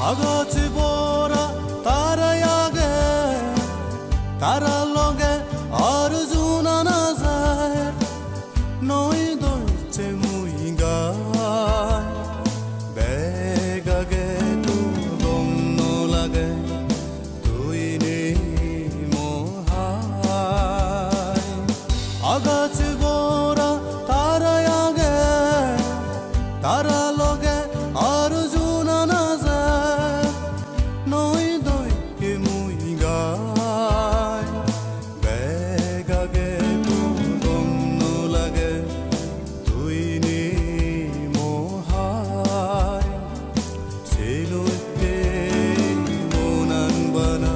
আগাছ বরা তারায়াগে তারা লগে আর জুনা না যায় নই দইছে মুই গায় বেগাগে তু গম লাগে তুই নে মোহায় আগাছ বরা তারায়াগে তারা লগে আর জুনা না যায় নই দইকে মুই গায় বেগাগে তু গম লাগে তুই নে মোহায় সেলুতে মনান বানা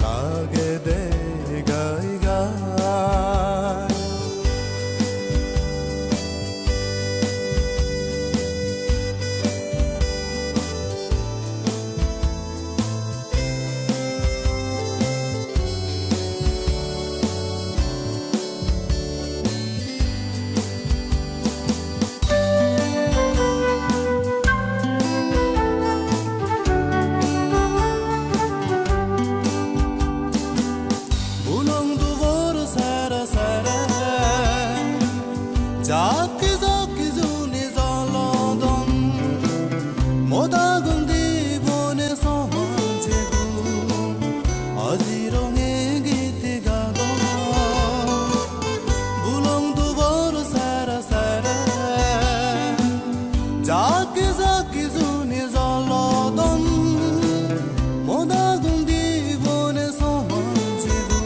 লাগে দে গাই গায় Jaki jaki juni jalodon moda gundi bone samanje gu ajironge gite gadon bulong dubor sara sara jaki jaki juni jalodon moda gundi bone samanje gu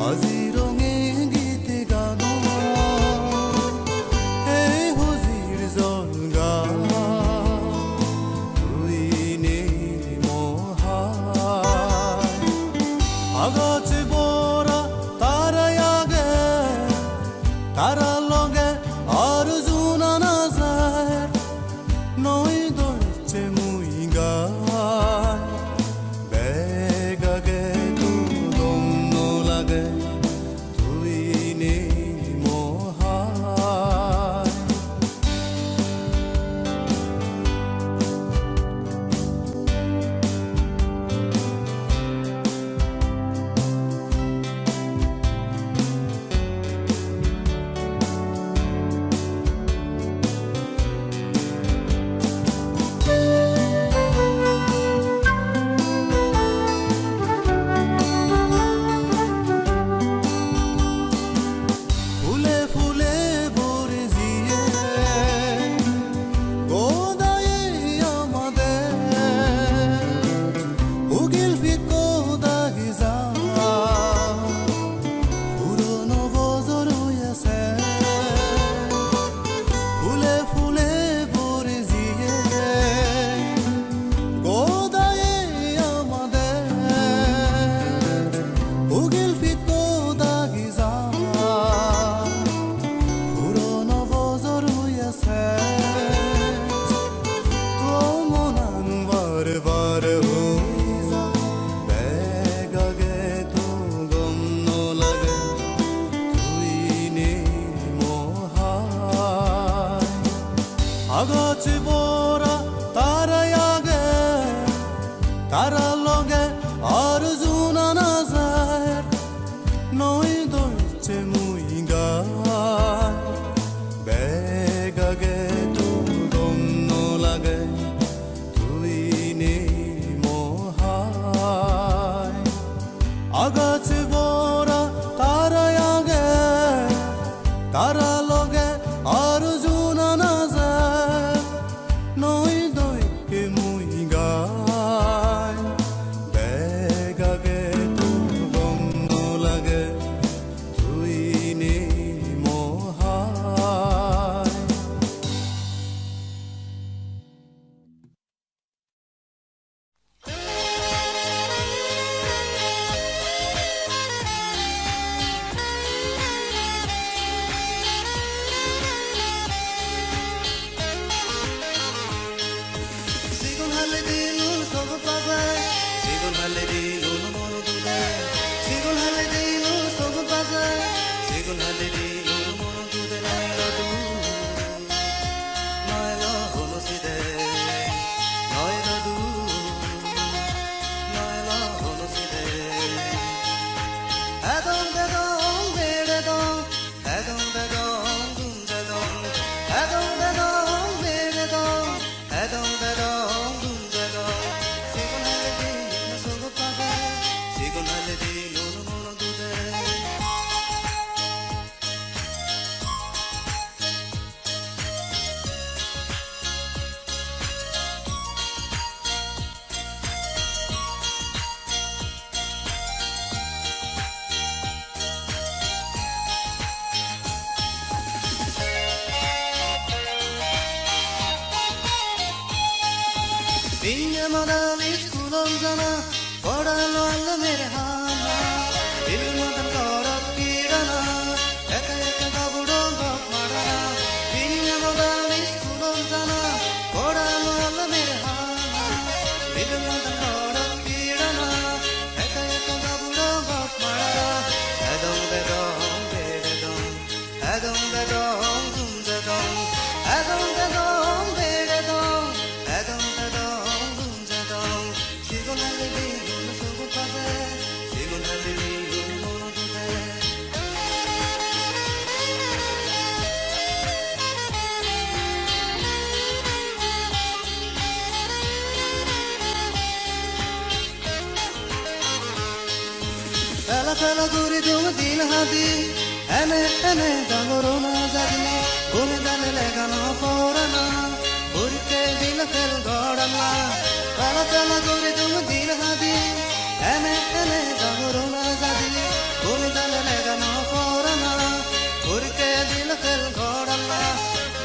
ajironge gite gadon আগাছ Bora তারায়াগে তারা লগে আর জুনা না যায় নই দইছে মুই গায় বেগাগে তু গম লাগে তুই নে মোহায় ফুলে ফুলে ভরে জিয়ে গোদায়ে আমাদের উগিল ফিকো দাগি যা পুরনো বজর হইয়াছে ফুলে ফুলে ভরে জিয়ে গোদায়ে আমাদের উগিল ফিকো দাগি যা পুরনো বজর হইয়াছে তো মনান বারে বারে হই যা বেগাগে তো গম লাগে তুই নে মোহায় আগাছ বরা তারায়াগে তারা লগে আর জুনা না যায় নই দইছে মুই গায় বেগাগে তু গম লাগে তুই নে মোহায় আগাছ বরা তারায়াগে তারা লগে আর জুনা না যায় নই দইকে মুই গায় বেগাগে তু গম লাগে তুই নে মোহায় मदाली स्कूलों जाना पढ़ालो आल्ला मेरे हाना बिल्कुल मदन करत पीड़ना एक एक गाबुड़ो गप मारा बिल्कुल मदाली स्कूलों जाना पढ़ालो आल्ला मेरे हाना बिल्कुल मदन करत पीड़ना एक एक गाबुड़ो गप मारा एदम बेदम बेदम एदम बेदम तुम बेदम एदम बेदम बेदम एदम बेदम तुम बेदम सिगुन हल्ली गुन सुगुन पासे सिगुन हल्ली गुन mono Dubey Fela guri dum dil hadi ene ene dangorona jagni gune dale legano forana urke dil fel godana fela guri dum dil hadi ene ene dangorona jagni gune dale legano forana urke dil fel godana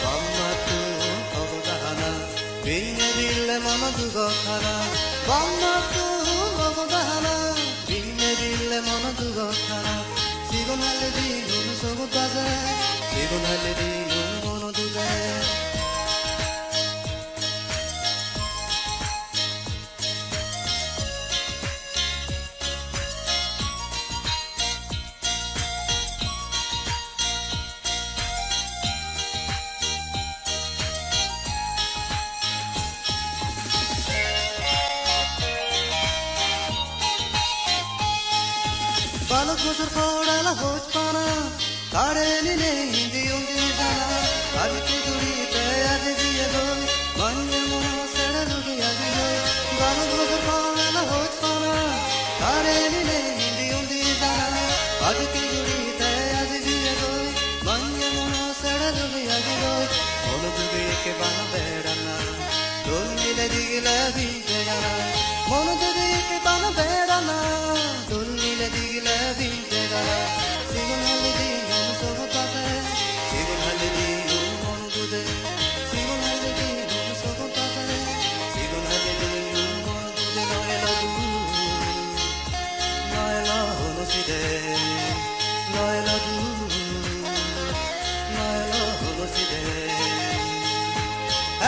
bammatu ogdana binne dil mon dugokana bammatu ogdana Dille mona tu gokana sigon halle di gun sogo taze sigon halle di gun mono tu ge Balok bozor kodala hoj pana kare ni hindi undi jana adki duri te aaj diye go manye mono sera rugi aaj go balok bozor kodala hoj pana kare ni hindi undi jana adki duri te aaj diye go manye mono sera rugi aaj go mono dugi ke bana berana dol mile digile bije jana mono dugi ke bana berana dol mile digile bije jana sigon halli di mono sogo tase sigon halli di mono dude sigon halli di mono sogo tase sigon halli di mono dude noela hono side noela du noela hono side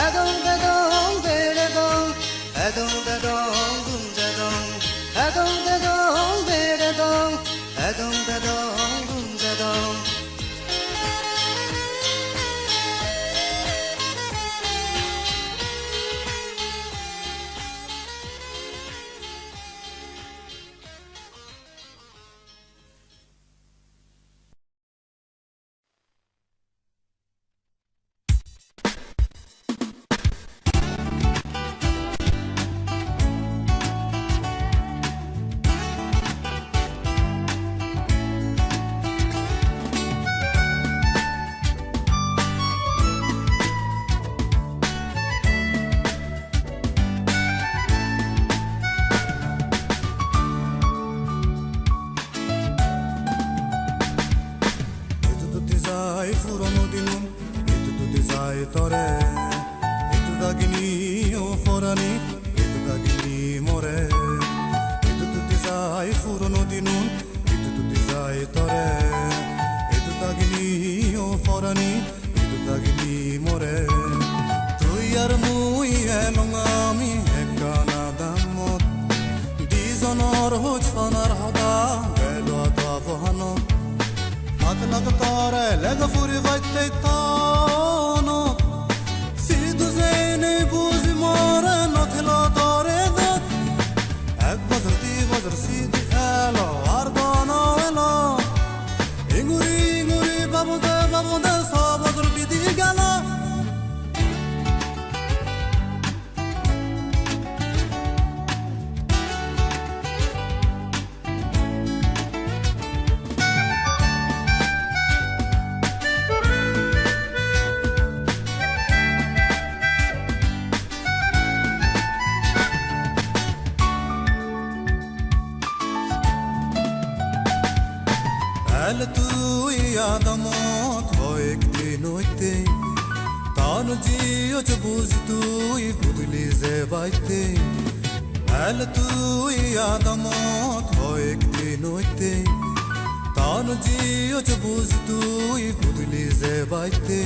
Adon dadon bedon adon dadon dum dadon adon dadon bedon adon dadon dum dadon furono di nun e tu desai tore e tu dagini o forani e tu dagini more e tu desai furono di nun e tu desai tore e tu dagini o forani e tu dagini more tu yar mui elongami ekana damot dizonor hojfanar hada belo davano Lag tare lag furi vatte tano sidu zene buzi more nothlo tare dat ek bazar sidu elo ardano elo inguri babuda so bazar bidi gala tu ya damot hoek dinoite ta Tanu ji och buz tui budli ze baite Al tui adamot hoek dinoite Tanu ji och buz tui budli ze baite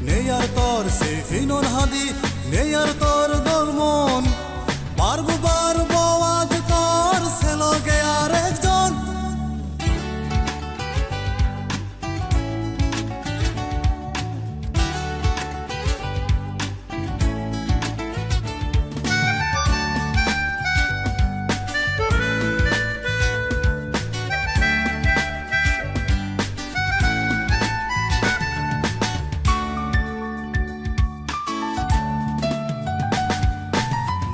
Neyar tor se finon hadi Neyar tor dormon Barbu barbu aaj tor se loge ar ekjon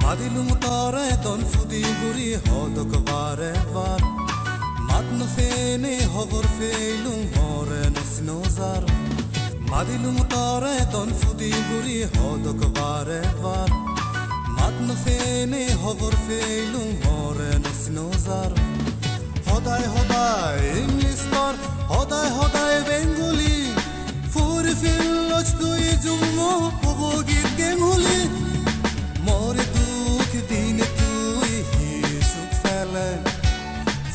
Madilum tare don fudi guri hodok vare var Matn fene hovor feilum more nosnozar Madilum tare don fudi guri hodok vare var Matn fene hovor feilum more nosnozar Hoday hoday English tor hoday hoday Bengali Furi filloch tui jummo hobogit gemuli More din tui hisuk fele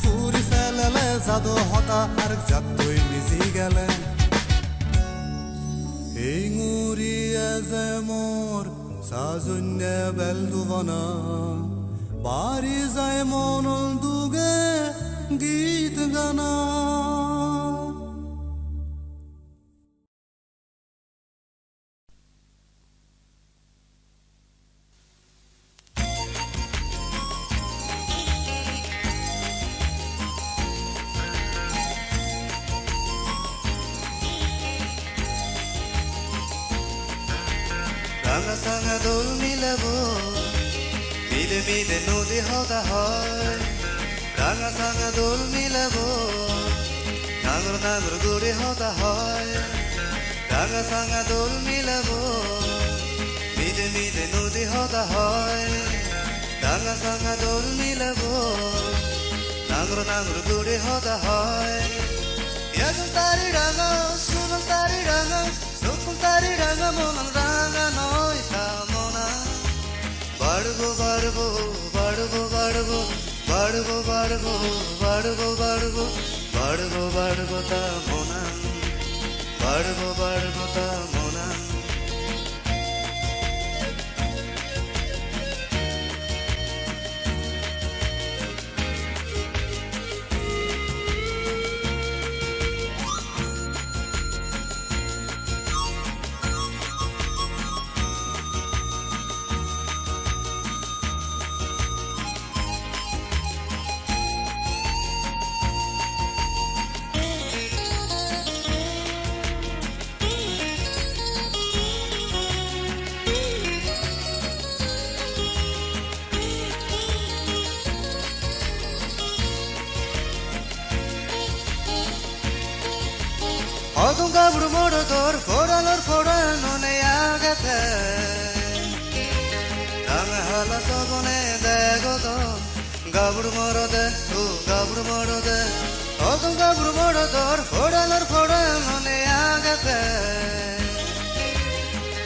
Furi felele zado hota ark jattoi mizi gele Ei nguri eze mor sazunne belduvana Bari zay monol duge git gana Ranga sanga dol milabo Mide mide nodi hoda hoy Ranga sanga dol milabo Nangro nangro guri hoda hoy Ranga sanga dol milabo Mide mide nodi hoda hoy Ranga sanga dol milabo Nangro nangro guri hoda hoy Yagun tari ranga sunam tari ranga Sukun tari ranga monam ranga noi tamona Barbo barbo barbo barbo barbo barbo barbo barbo barbo barbo tamona Barbo barbo tamona Odun gabru morodor foranor forano ne agate Ranga hala sobone degodo gabru morode tu gabru morode Odun gabru morodor foranor forano ne agate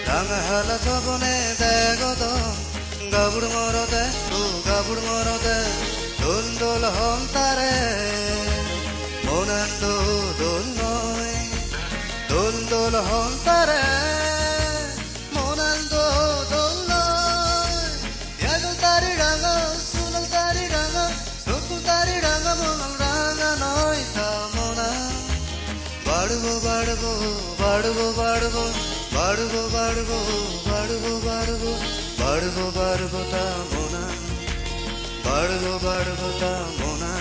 Ranga hala sobone degodo gabru morode tu gabru morode dundol hontare monando donnoi Dol hontare monando dolloi Yagal tari ranga sunal tari ranga Sukul tari ranga monam ranga noi tamona Barbo barbo barbo barbo barbo barbo barbo barbo barbo barbo tamona Barbo barbo tamona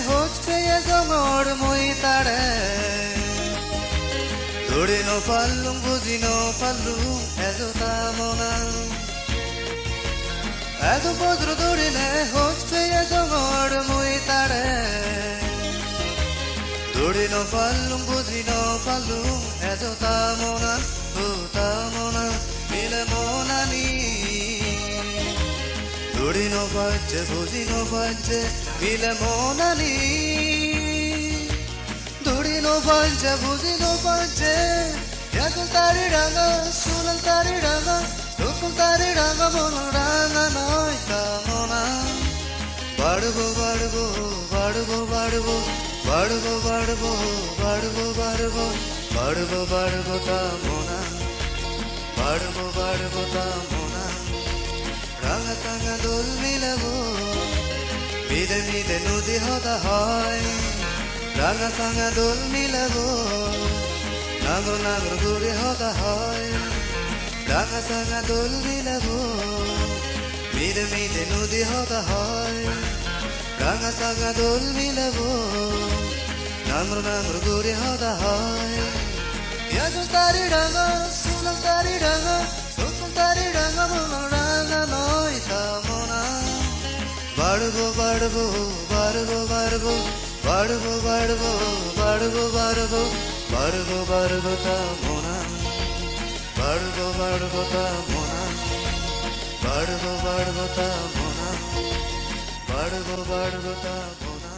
호스트에 정어를 모이따래 Duri no pallum, buzi no pallum, ezo tamonan Ezo podru duri ne hoste ezo ngor muitare Duri no pallum, buzi no pallum, ezo tamonan tamonan, mile monani Duri no facce, buzi no facce, mile monani Duri no facce, buzi no facce Yakul tari ranga, sulal tari ranga Sukul tari ranga, bolal ranga Noi tamona Badubo, badubo, badubo, badubo Badubo, badubo, badubo, badubo Badubo, badubo, tamona Badubo, badubo, tamona Ranga tanga dol milabo Mide, mide, nudi hoda hoy Ranga tanga dol milabo Nagro nagro guri hoda hoy Ranga tanga dol milabo Mide mide nudi hoda hoy Ranga tanga dol milabo Nagro nagro guri hoda hoy Yagul tari ranga sulal tari ranga Sukul tari ranga bulal ranga noi tamona Badubo badubo badubo badubo Badubo badubo badubo badubo Badubo badubo tamona Badubo badubo tamona Badubo badubo tamona Badubo badubo tamona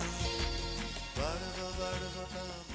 Badubo badubo tamona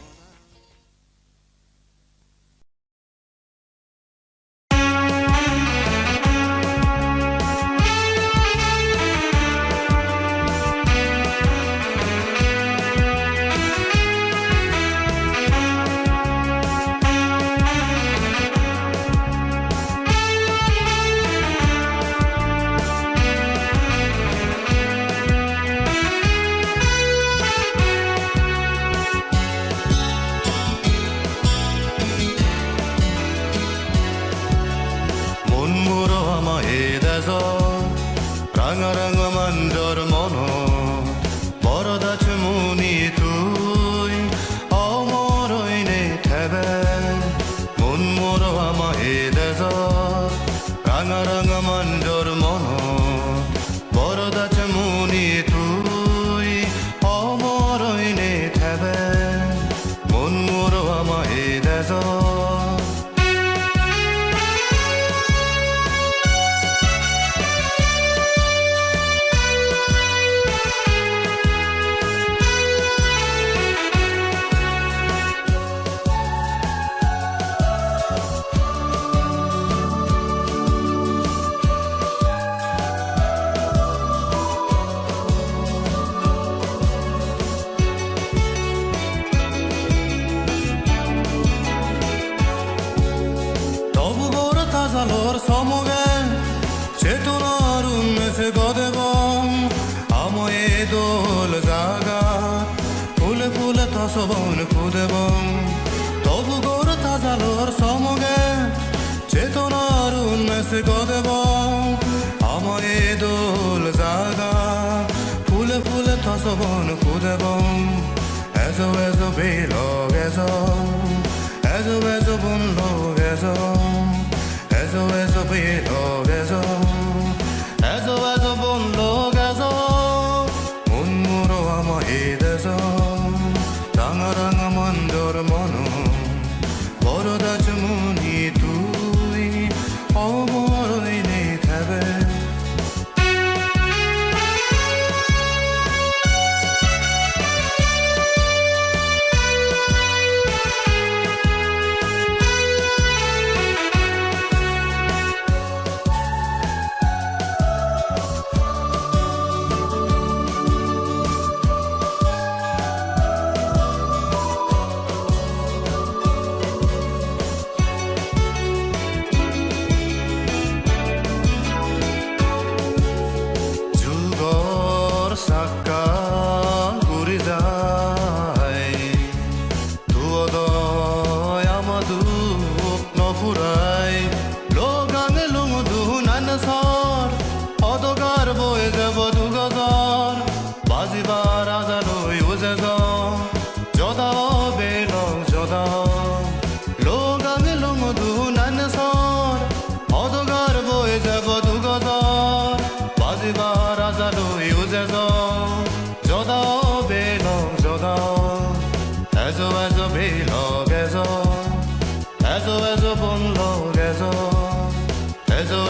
ezo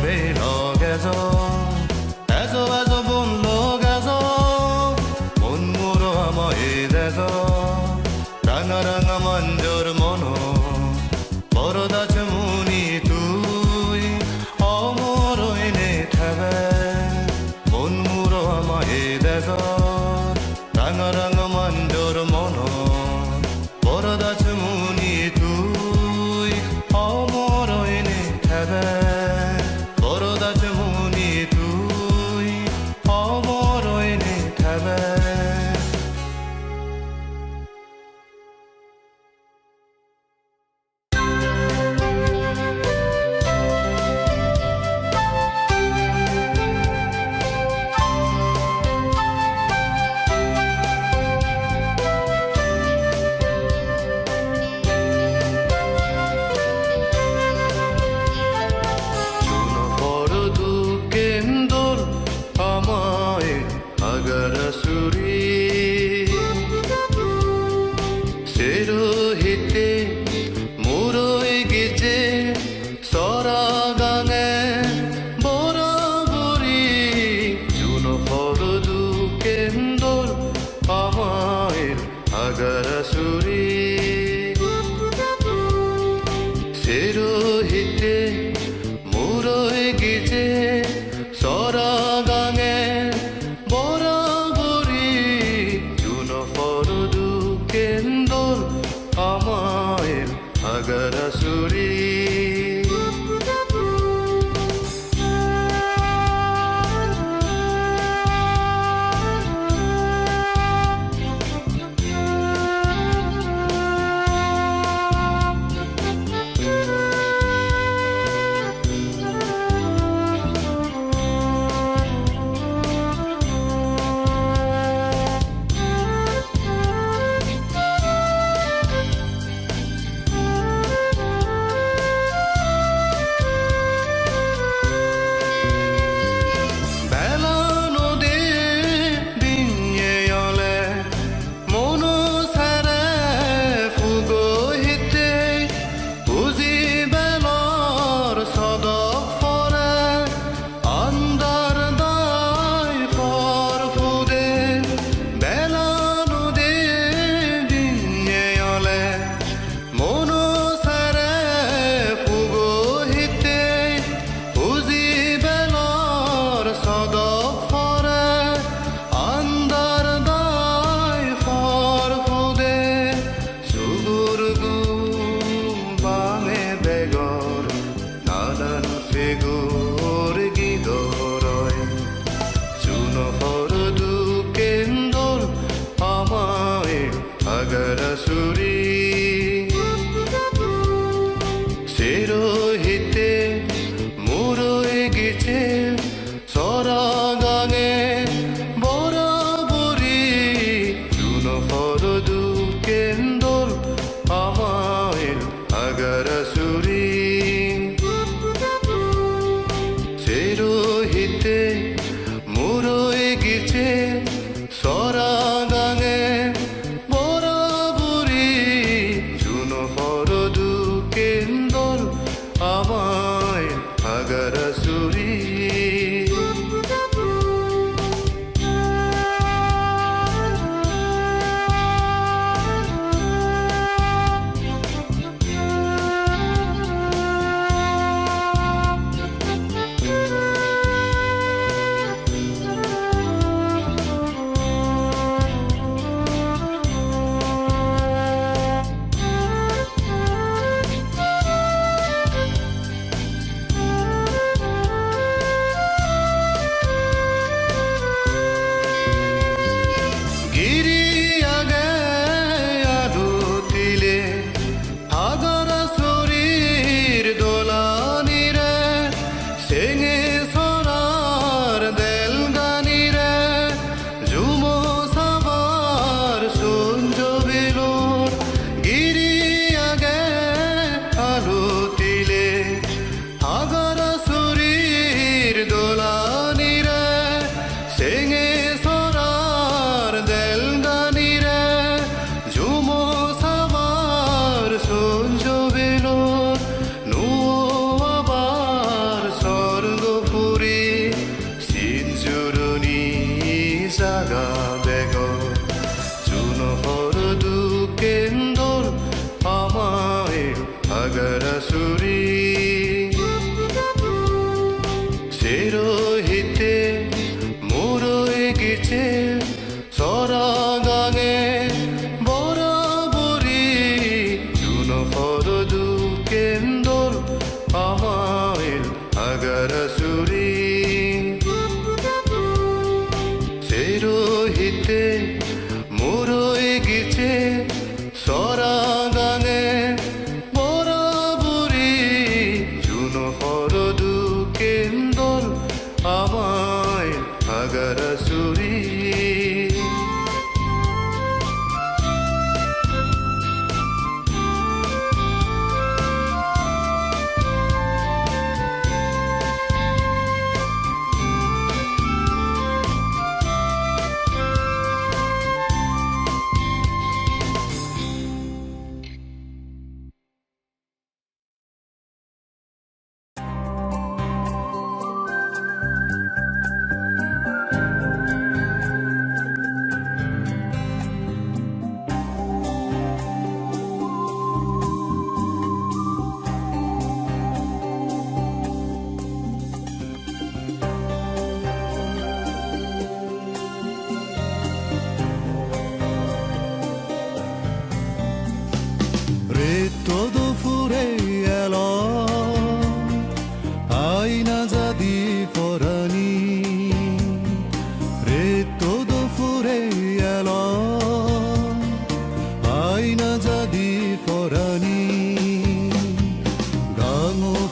beilog ezo bunlog ezo mon muro amoid ezo ranga manjor mono boroda chmuni tui amoro ene thabe mon muro amoid ezo ranga manjor mono boroda chmuni tui amoro ene thabe boroda chmuni tui amoro ene thabe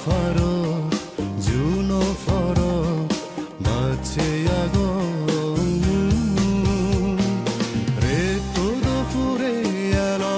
faro juno faro bache ago re todo fure alo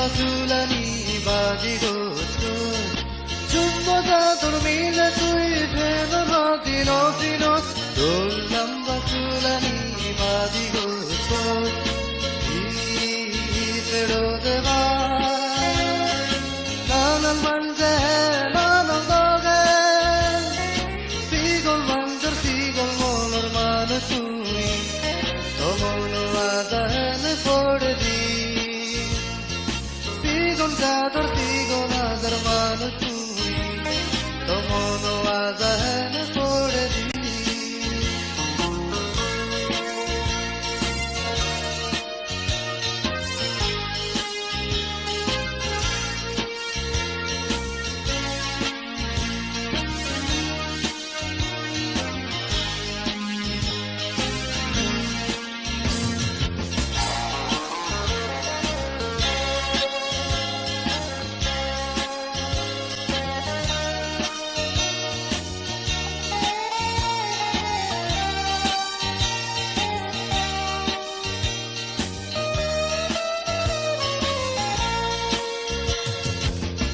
बाजुलानी बाजिगो जुम्मदा dormida tui veno rodino dino dollam bazuलानी बाजिगो pero de va nanan manje nanan doge sigol manjar sigol molor man tui tomono adan forddi sigol gadar man tui tomono adan forddi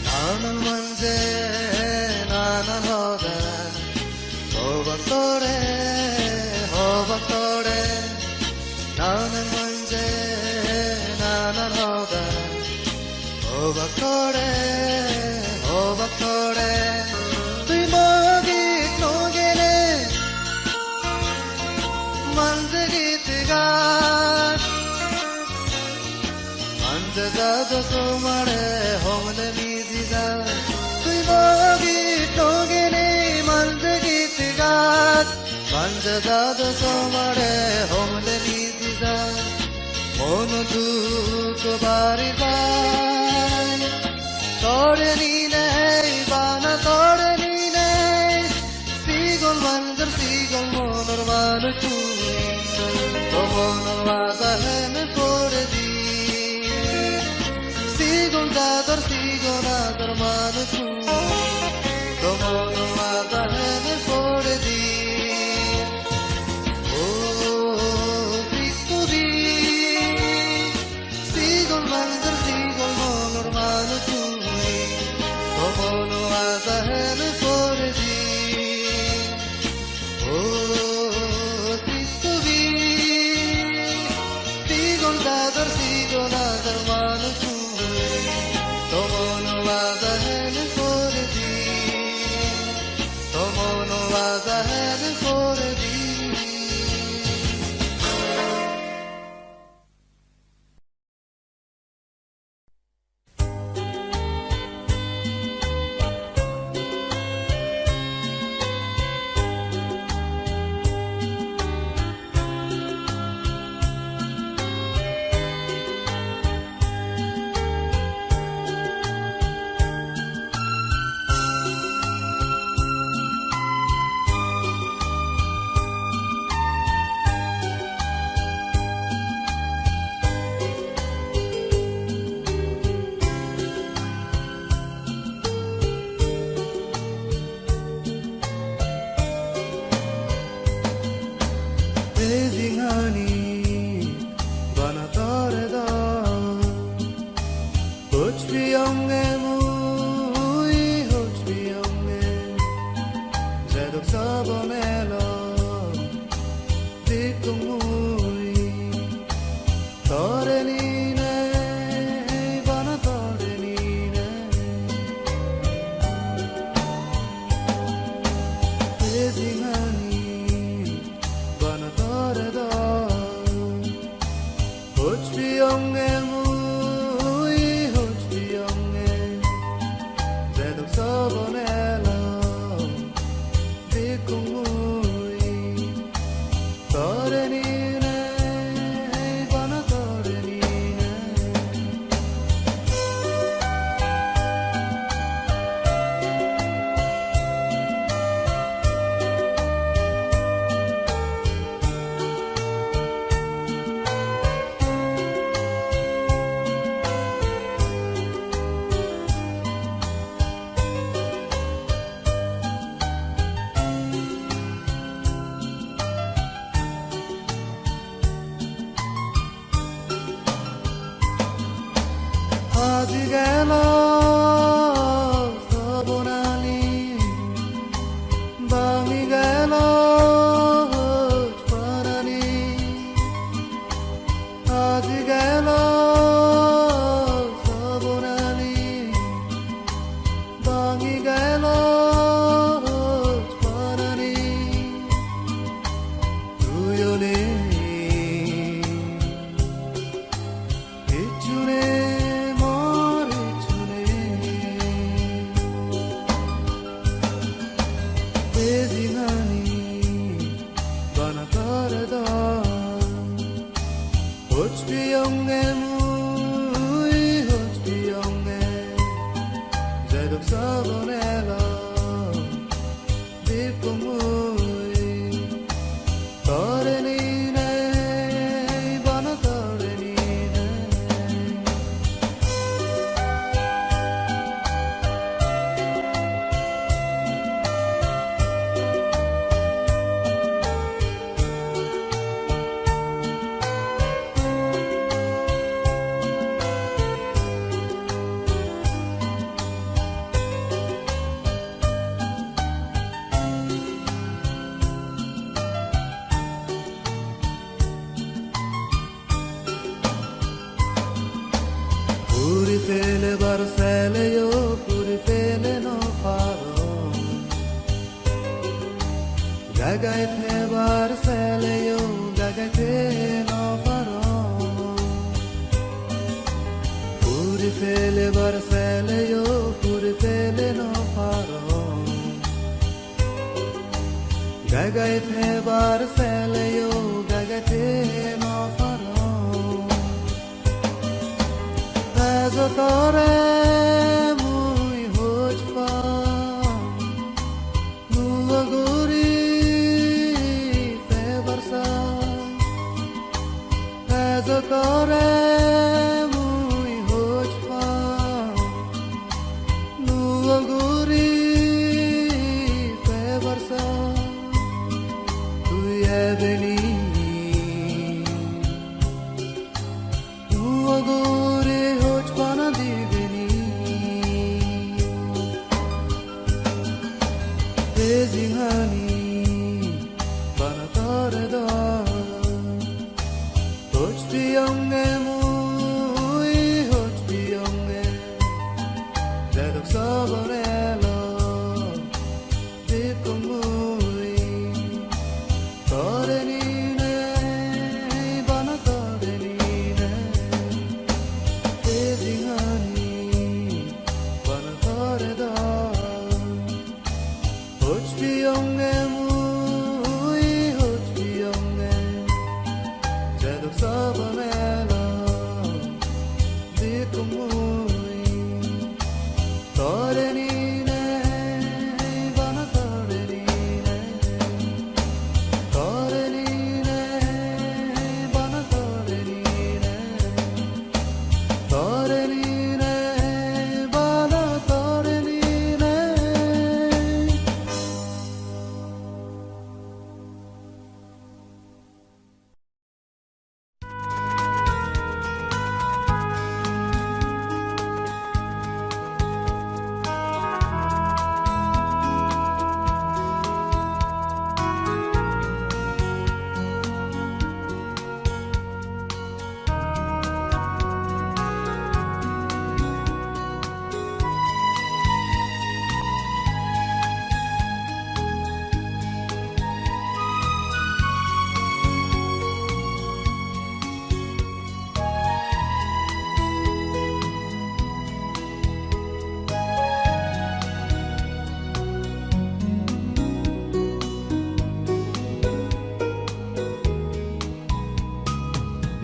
nanan manje nanan hoda hovatore nanan manje nanan hoda hovatore tui magi nogene manje gitga manje dado somare homle midiga tui magi nogene manje gitga manje dado somare homle midiga mono duk bari bai tore ni nei bana tore ni nei sigol monor man tui tomono adan forddi sigol dadar man tui tomono adan forddi sigol monor man tui tomono adan forddi sigol dadar man tui tomono adan forddi tomono adan forddi Bezingani bana tore da kuch bhi honge mui kuch bhi honge jadok sabonelo ditum mui tore ni nei bana tore ni nei Bezingani bana tore da kuch bhi honge mui kuch bhi honge jadok sabonelo dikum mui tore ni nei bana tore ni nei আজি গেল সবনালি ভাঙি গেল প্রাণালি আজি গেল সবনালি ভাঙি গেল প্রাণালি তুইও Puri Barcele yo puri pele no paro Gagai the Barcele yo gagai the no paro Puri pele Barcele yo puri pele no paro Gagai the Barcele yo gagai the no paro Azo tore mui hojpa Nua guri te barsa Azo tore mui hojpa Nua guri te barsa Tui ebeni Nua guri Bana divini Bezihani Bana tarda Hoch biyonge mui Hoch biyonge Jadok sabarelo Dipko mui Tarenine Bana tarenine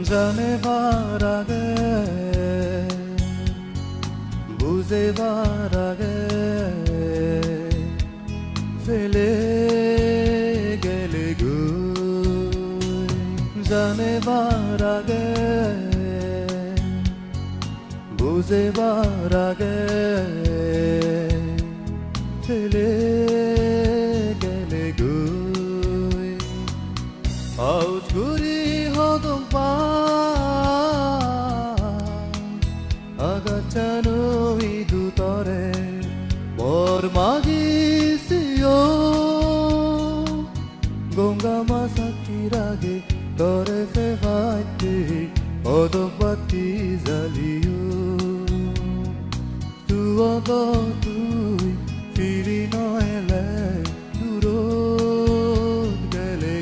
जानेबार आगे बुझेबार आगे फेले गेले गुई जानेबार आगे बुझेबार आगे फेले गेले गुई आउट गुरी हो तुम Agachan অদবাতি জ্বালিও তুই ফিরি নহেলে দূৰত গেলে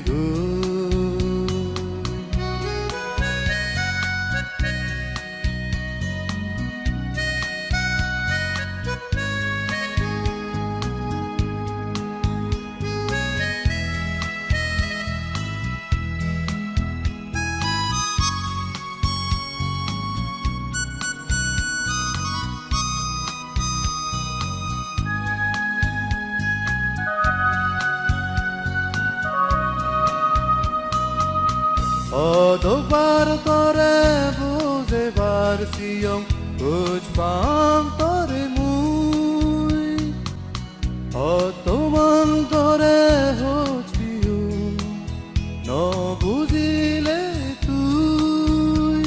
অদবার তরে বুঝেবার সিয়ং বুঝ পাম তরে মুই অতমান তরে হচ্ছিও ন বুঝিলে তুই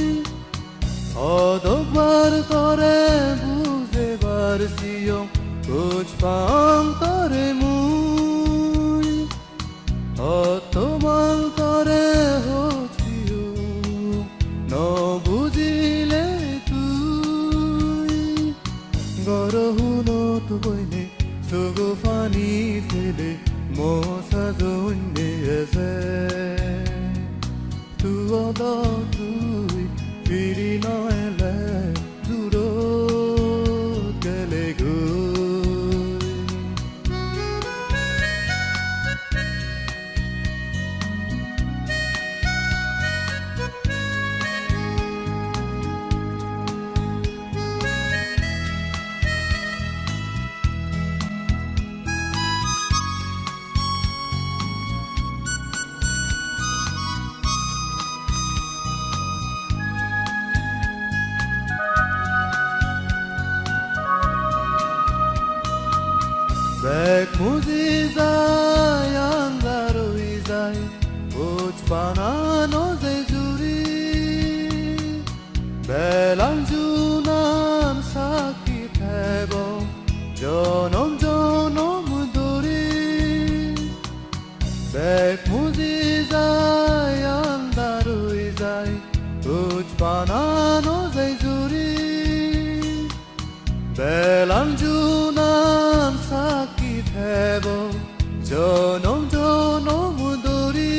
অদবার তরে বুঝেবার সিয়ং বুঝ পাম তরে মুই অতমান তরে বুঝিলে তুই গরহুনত বইনে সুগো ফানি ফেলে মশা জন্যে আছে তুই ফিরি নহেলে দূৰত গেলে Bek muzi zay andaroi zay Uch banano zay zuri Belang junan sakit hebo Jonom dori Bek muzi zay andaroi zay Uch banano zay zuri Belang junan sakit hebo jonom dori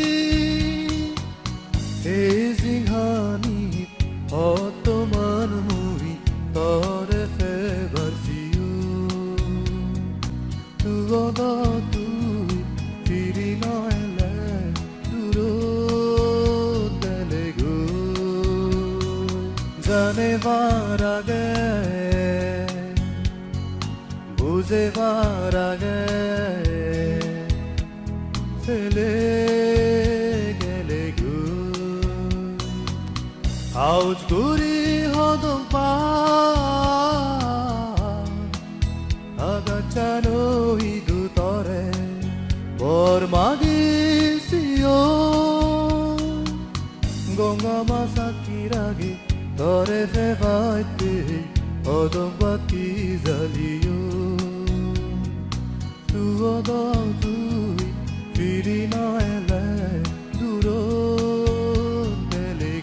ezinghani ottoman mui tore febar siu tui firi noele durot gele jane varage বুঝেবার আগে ফেলে গেলে আউজ গুরি হদম পা আগাচানো ইদু তরে বর মাগিসিও গঙ্গা মাসাকির আগে তরে ফেবাইতে অদবাতি জ্বালিও তুই ফিরি নহেলে দূৰত গেলে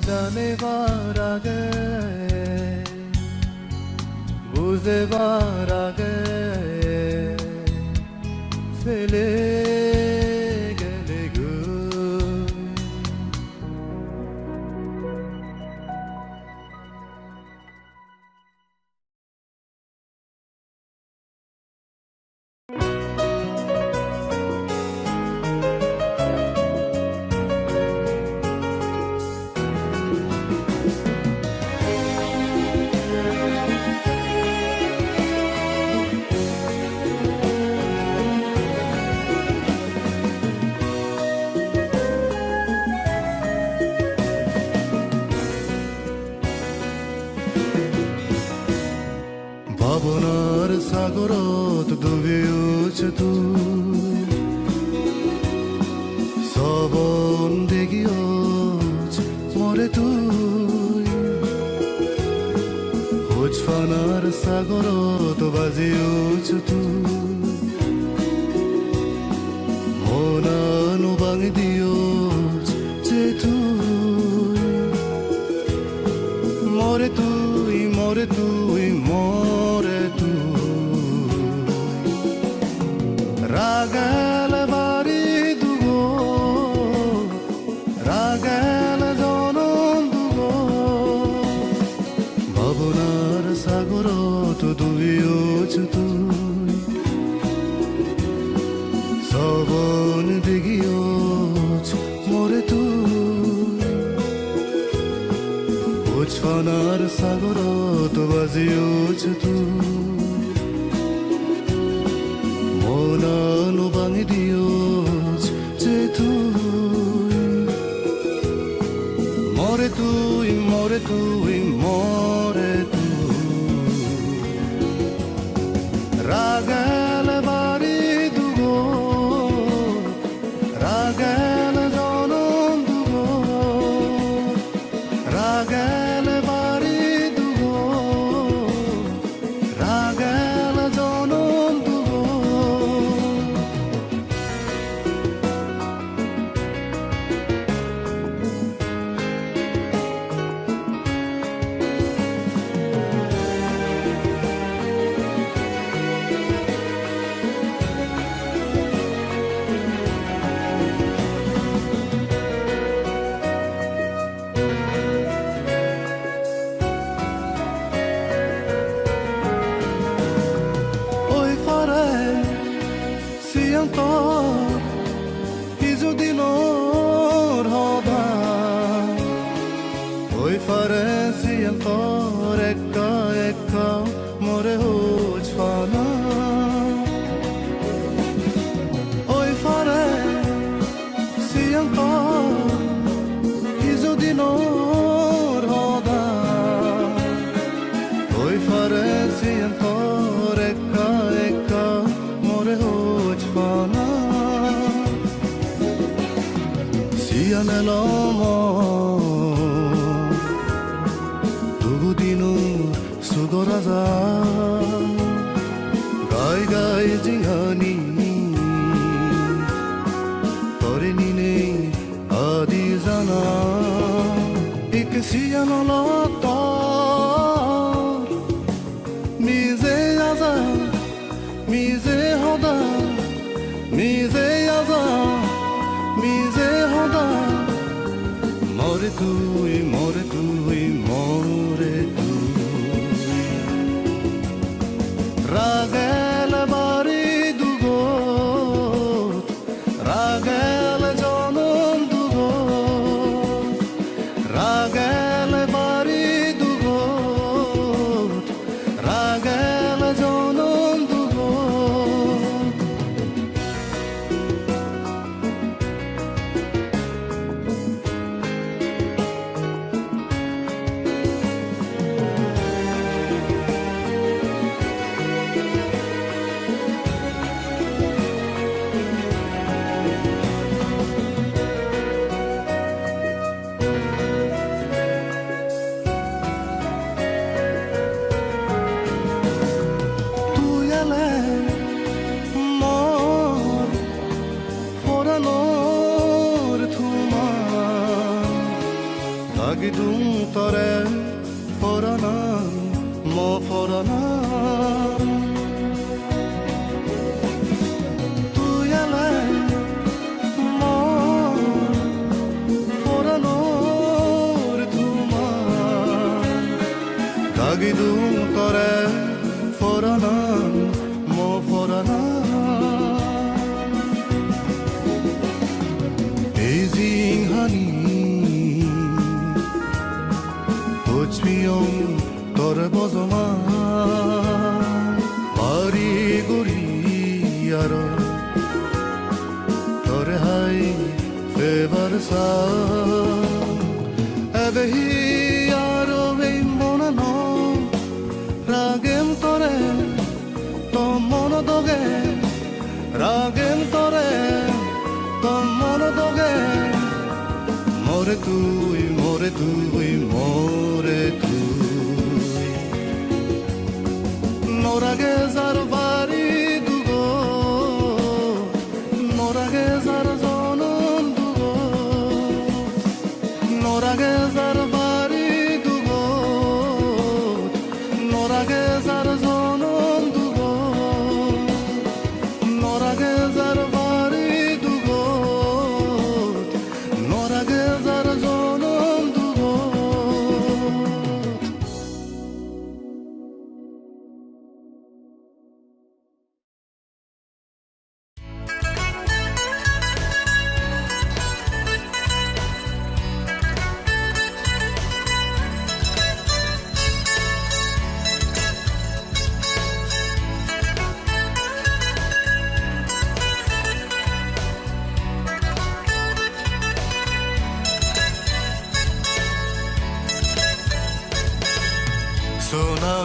জানেবার আগে বুঝেবার আগে ফেলে ভাবনার সাগরত ডুবে উছ তুই সবন দেখিয়ছ মরে তুই হোজফানার সাগরত বাজি উছ তুই মনানো বাঙি দিয়ছ যে তুই छानार सागरत बाजी उठ्छु मनानु भाङिदियोस् चेतु मरे तुई मरे तुई मरे तुई रागल बारी दुगो रागल जनम दुगो रागल बारी दुगो रागल जनम दुगो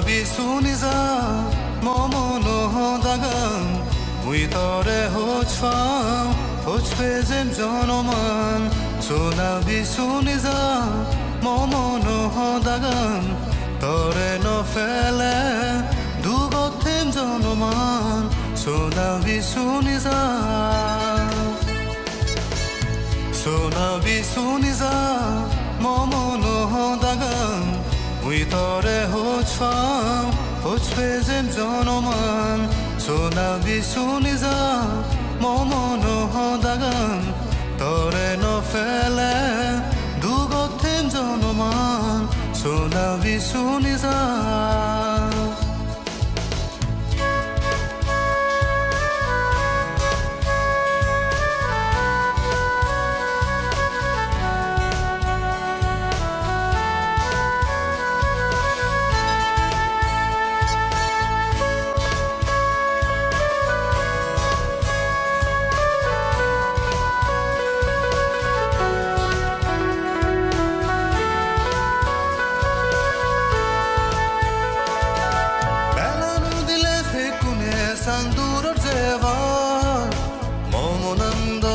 비순이자 머무노다간 위더레 호츠팡 호츠페잼 전어만 소나 비순이자 머무노다간 더레 노펠레 두고템 전어만 소나 비순이자 소나 비순이자 머무노다간 위더레 호츠팡 호츠페잼 전어만 소나 비순이자 머무노다간 더레 노펠레 두고템 전어만 소나 비순이자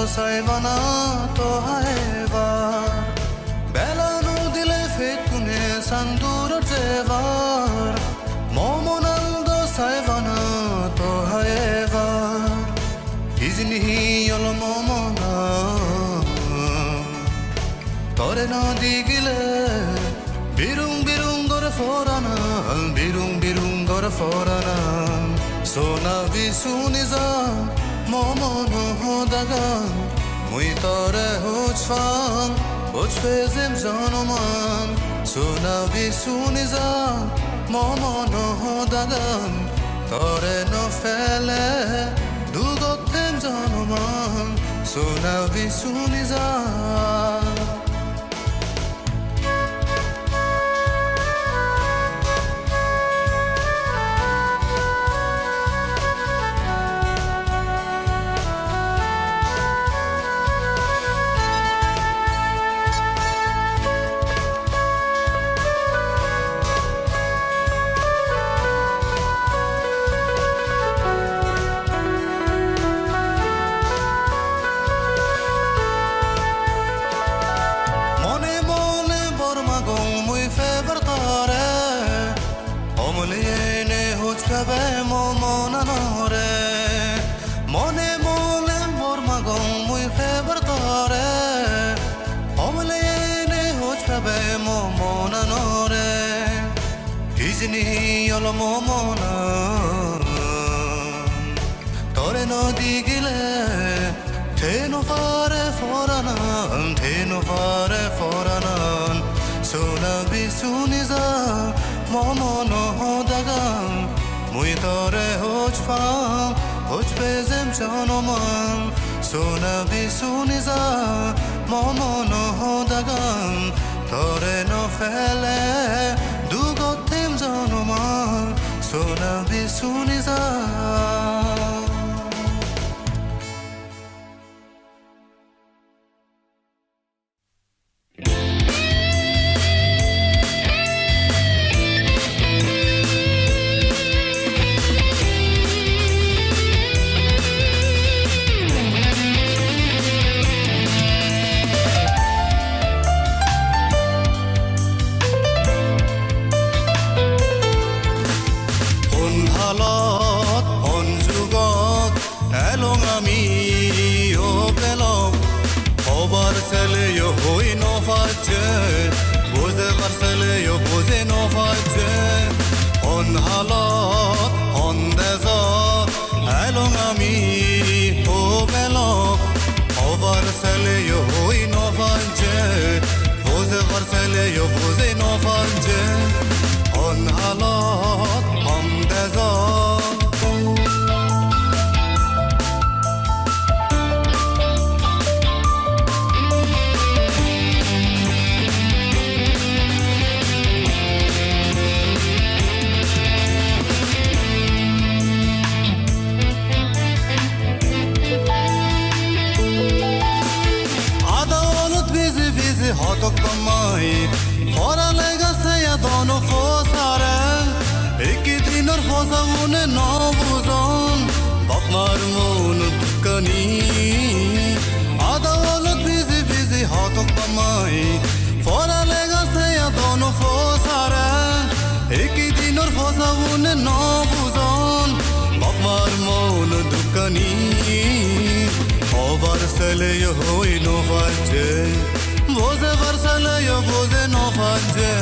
Saivana to haeva Belanu dile fekune sandur jevar Momonando saivana to haeva Izni yolo momona Tore na digile Birung birung gore forana Birung birung gore forana Sona visuniza Momono dagan Muitore hochfang Hochfezem janoman Sona visuniza Momono dagan Tore no fele Dugotem janoman Sona visuniza Yolo momona Tore no digile Teno fare foranan Sona bisuniza Momono dagan Muitore hochfang Hochpezem janoman Sona bisuniza Momono dagan Tore no fele Dugotem janoman Sona bisuniza একেদিনৰ সজাবনে নবুজন বাপমাৰ মন দুকানি আদালত busy busy হাতক পামাই ফৰালে গাছে আদন ফসাৰা একেদিনৰ সজাবনে নবুজন বাপমাৰ মন দুকানি অবাৰ চলে হৈ নভাজে বোঝে বারসালে বোঝে নভাজে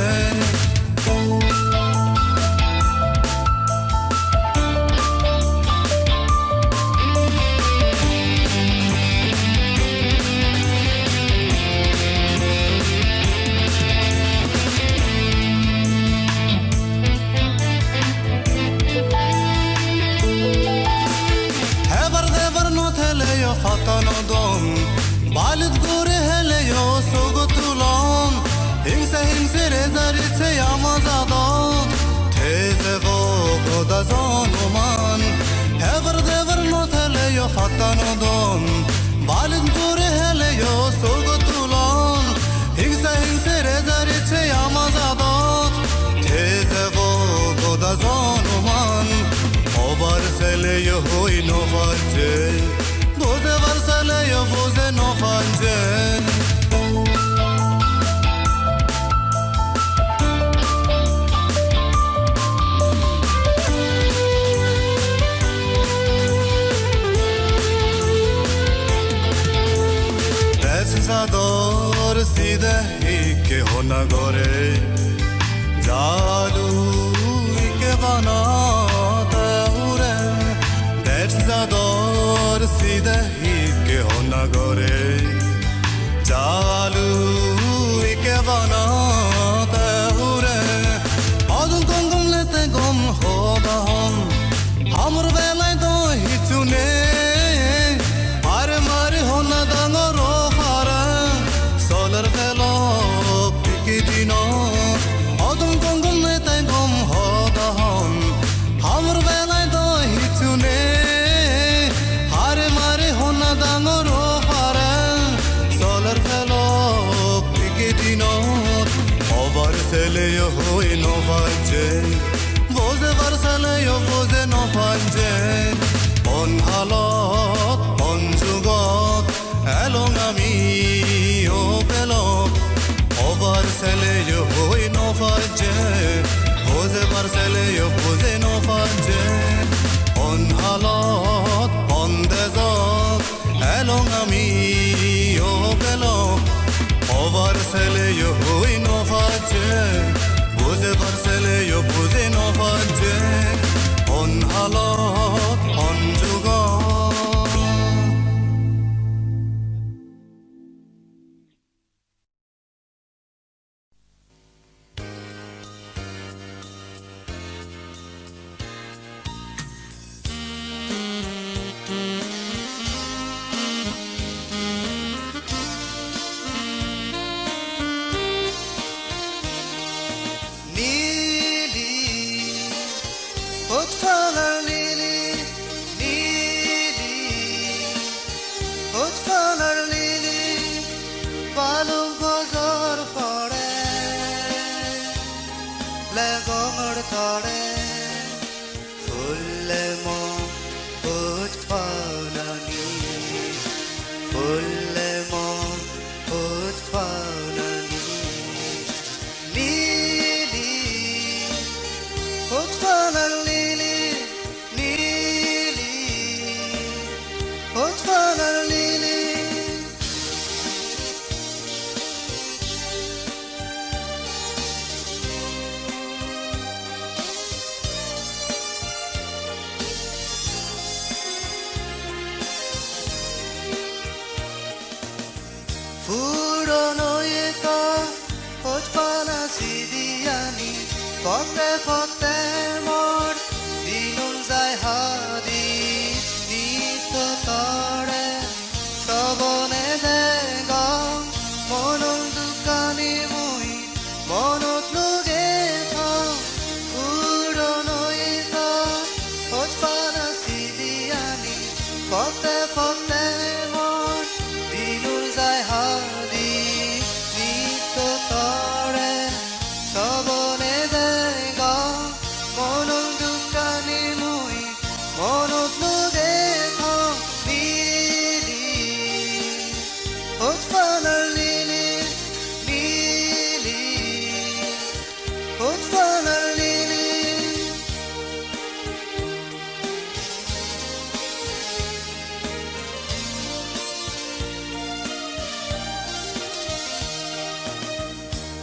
fatano dom balit gore hele yo sogotulon himse rezaritse yamazado teze vo godazon oman ever dever no hele yo fatano dom balit gore hele yo sogotulon himse rezaritse yamazado teze vo godazon oman over sele yo hoy no vaje Boze varsale yo boze no fanje Desinsador side ikke hona gore Jalu ikke vana te ure Desinsador side ikke hona gore Jalu ikke vana te ure Adun kongum lete gom hoda hon Hamur velai do hichune Mare mare hona dangoro fara Solar velo pikidino Adun kongum lete gom hoda hon Hamur velai do hichune Hare mare hona dangoro fara Solar velo pikidino Over sele yo hoi no vaje Boze varsale yo boze no vaje On halot, on jugot Elong ami o belok Over sele yo hoi no vaje Boze varsale yo boze no vaje On halot, on dezok Elong ami o belok Over sele yo hoi no vaje Boze varsale yo boze no vaje On halot, on jugot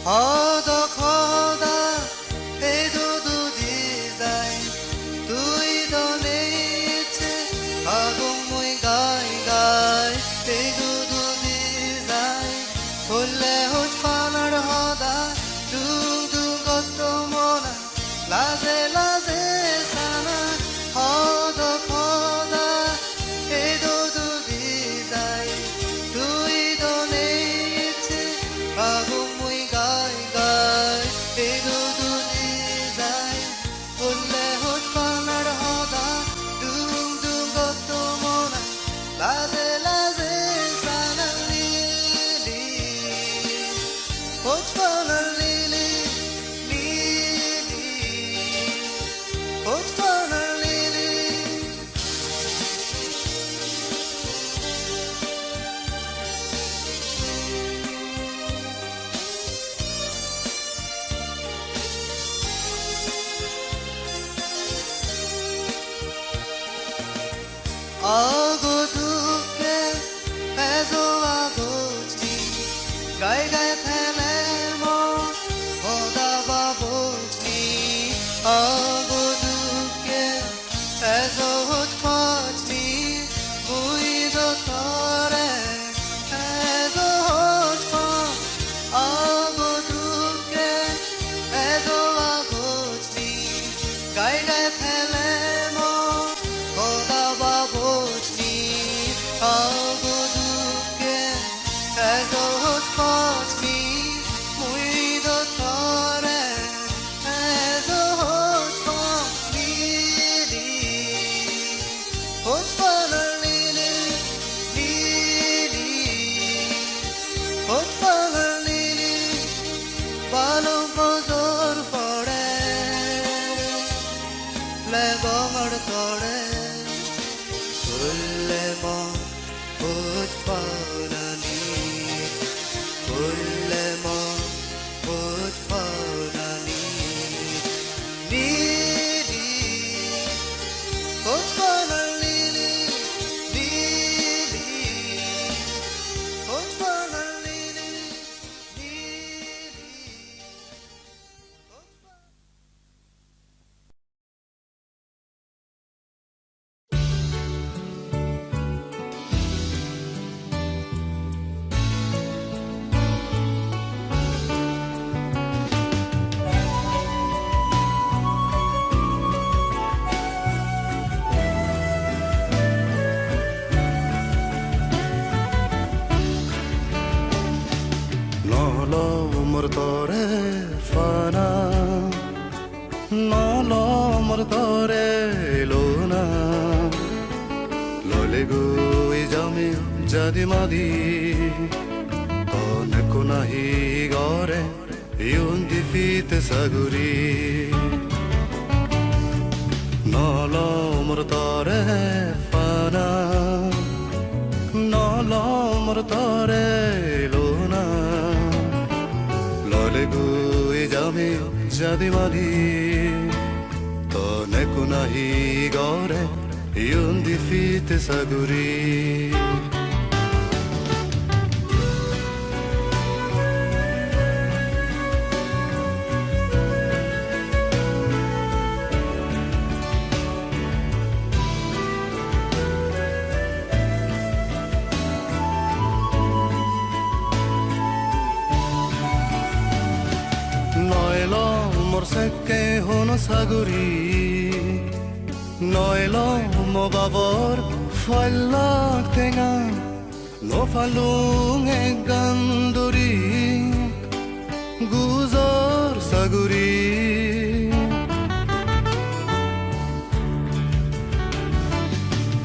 Hada khada edo du dizai tui donete agum mui gai gai edo du dizai holle hot panar hada dung dung gotto mona laze laze sana hada khada edo du dizai tui donete agum mui gai gai edo du dizai holle hot panar hada dung dung gotto mona laze laze sana lili hot panar lili lili hot panar lili Ago duke ezo agosti gai gai thele mo hoda babosti Ago duke ezo hotpasti mui do tore ezo hotpa Ago duke ezo agosti gai gai thele mo hoda babosti Ago duke ezo hotpasti mui do tore ezo hotpa lili hotpa lili lili hotpa lili balo bozor pore le gomar tore hulle ma hotpa nani hulle ma hotpa nani lili hotpa lili lili hotpa lili lili Nolo murtore fana Nolo murtore luna Lolegu ijami jadi madi Koneko nahi gore yundi fite saguri Nolo murtore fana Nolo murtore luna Lolegu ijami jadi madi Koneko nahi gore yundi fite saguri Noelo morseke hono saguri Noelo mo babor fallak tenga No falung e ganduri Guzor saguri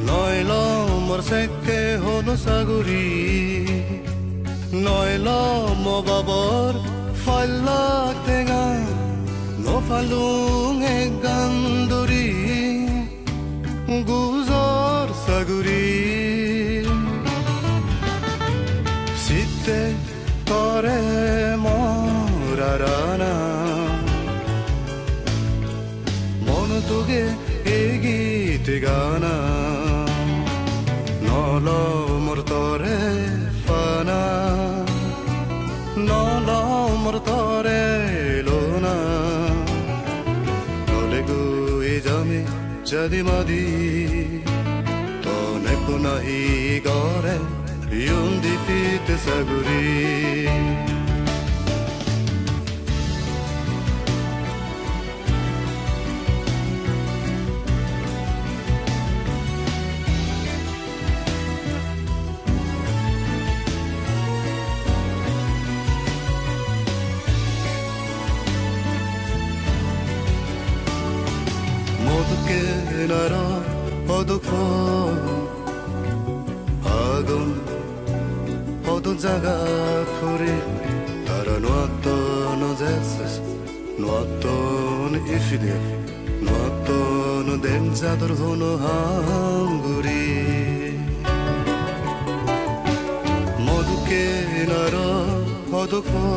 Noelo morseke hono saguri Noelo mo babor fallak tenga No falung e ganduri Guzor saguri Sitte tore morarana Mon tuge egite gana Nolo murtore fana Nolo mortore lona Lolegu ijami jadi madi Tone kunahi gore Yundi pite saguri Nara odukho agon odu jaga khuri tara noaton jesses noaton ifide noaton denjador hono hanguri moduke nara odukho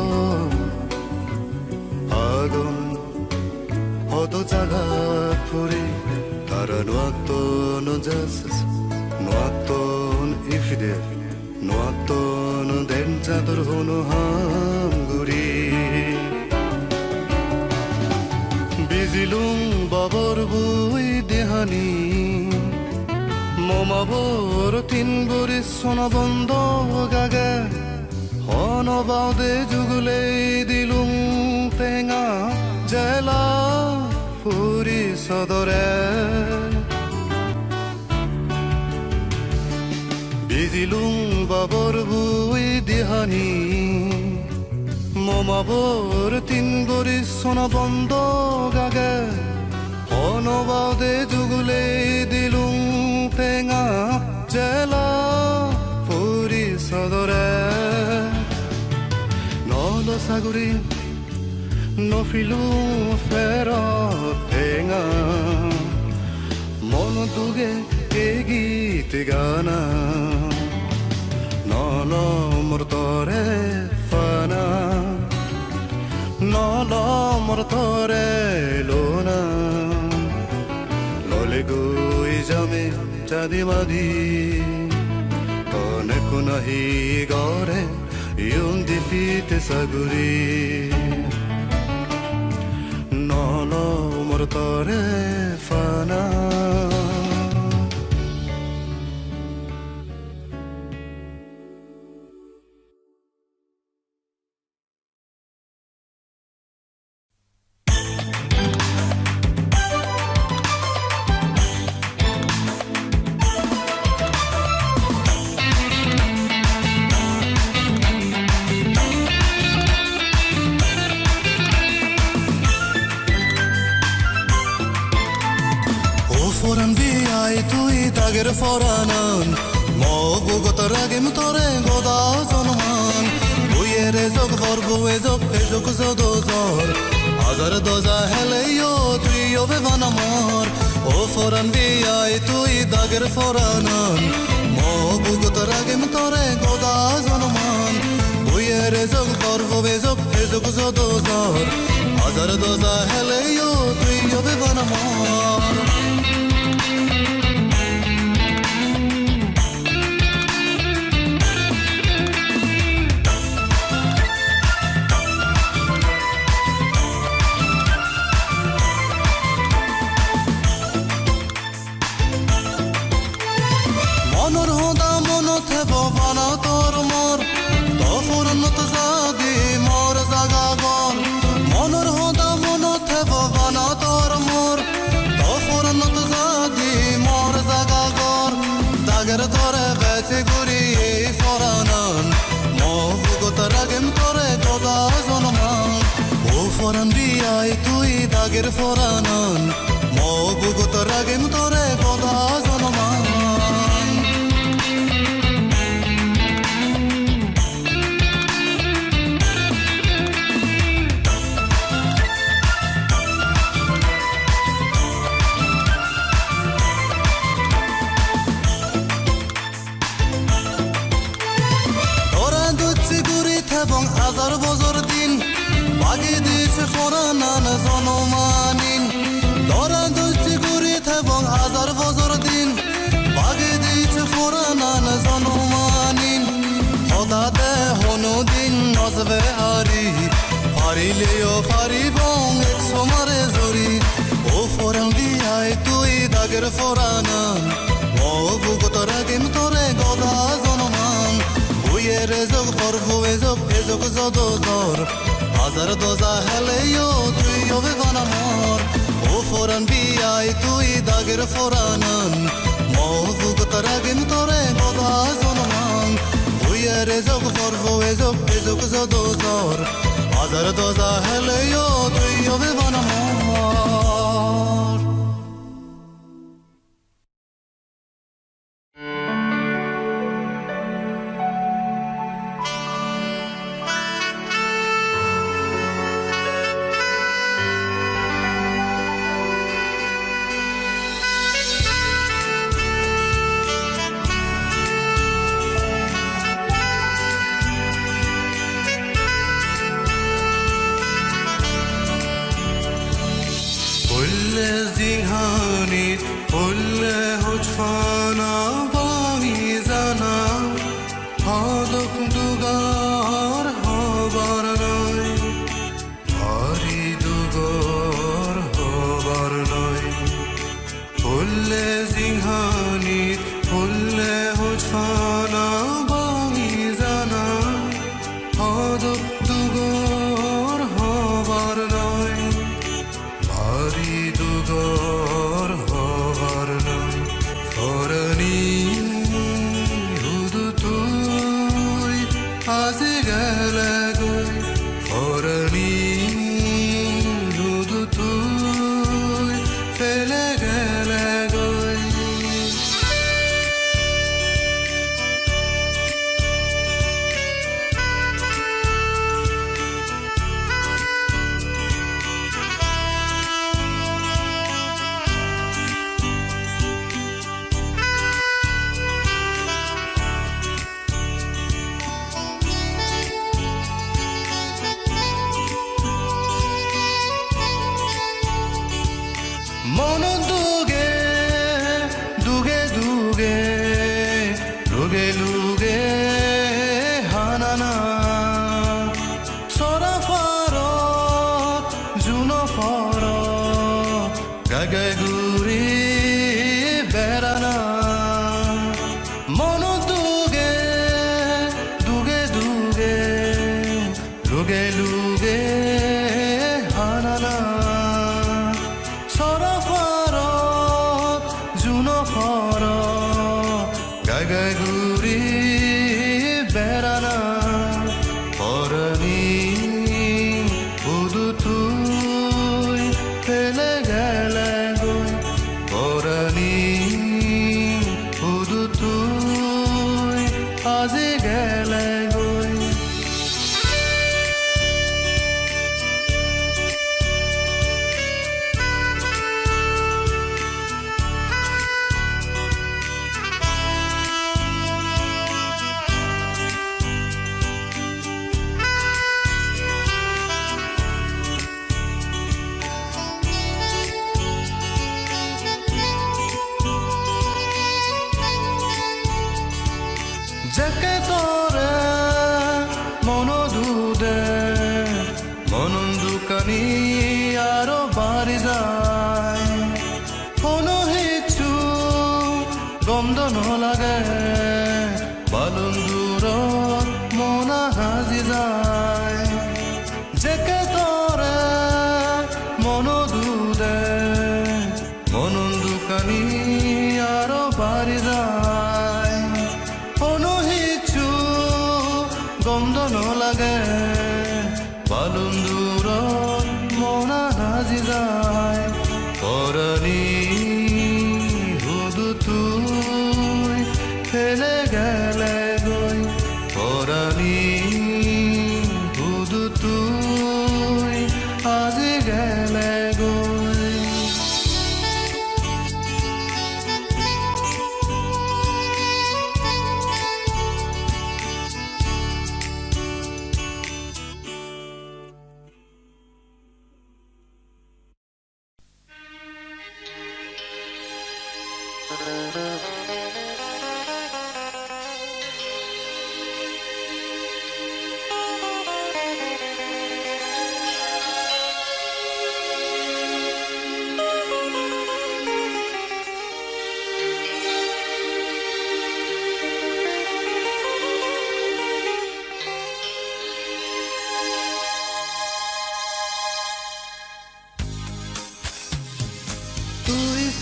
agon odu jaga khuri Noaton jesses, noaton ifide, noaton denjador hono hanguri. Bizilung babor bui dehani, momabor tinburi sona bondo gage, hono baude jugule dilung tenga jela. Puri sodore Bizilung babor bui dihani Momabor tinbori sona bondo gage Hono baude jugule dilung penga jela Puri sodore Nolo saguri No filu fero tenga Mono duge egite gana Nolo mortore fana Nolo mortore lona Lolegu ijame jadi madi Tone kunahi gore Yundi pite saguri Nolo mortore fana Foran biai tui dager foranan Mo bugotar agim tore goda zonman Uyere zog vorbu ezog ezog zodozor Azar doza heleyo tui ove vanamar O foran biai tui dager foranan Mo bugotar agim tore goda zonman Uyere zog vorbu ezog ezog zodozor Azar doza heleyo tui ove vanamar Monor hoda monot hebo vana tor mor Tofur not zadi mor zagagor Monor hoda monot hebo vana tor mor Tofur not zadi mor zagagor Dager tore veche guri foranan Mo vugot ragem tore goda zonman O foran biai tui dager foranan Mo vugot ragem tore goda zonman Bong azar bozor din Bagi dice foranan zonomanin Dora dulci gurit bong azar bozor din Bagi dice foranan zonomanin Hoda de hono din nozve ari dager foranan Movu gotoragim tore goda zonoman Uyer ezog forhu ezog zodozor Hazar doza hele yo tuyo vevanamor O foran biyay tui dager foranan Movu gotoragim tore goda zonoman Uyer ezog forhu ezog zodozor Hazar doza hele yo tuyo vevanamor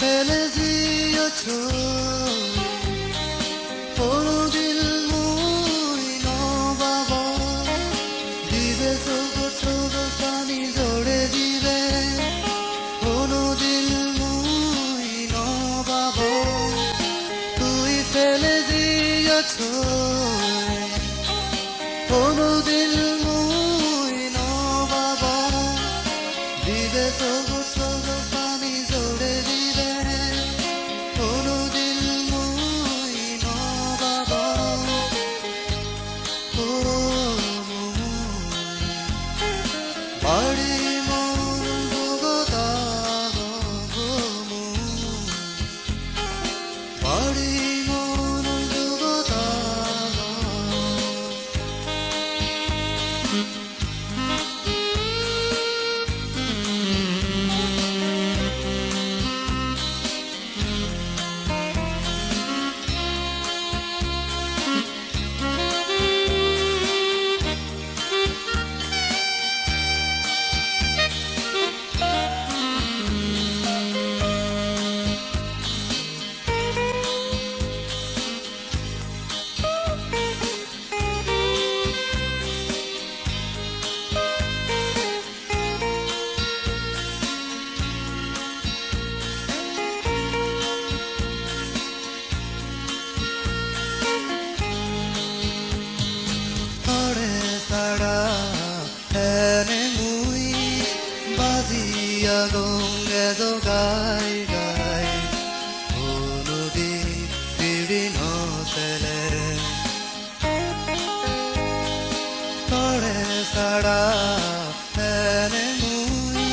feliz Poro dil mui no baba dibe sogo pani jode dibe Poro dil mui no baba tui fele diyecho Poro dil mui no baba dibe sogo pani jode dibe Gongedo gai gai Onudi piri no sele Tore sada ene mui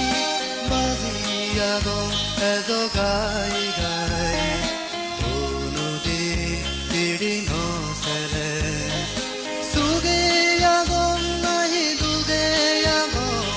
Bazia gongedo gai gai Onudi piri no sele Suge ya gon nahi duge ya gon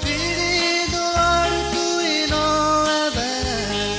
Biri doar tu ino ebe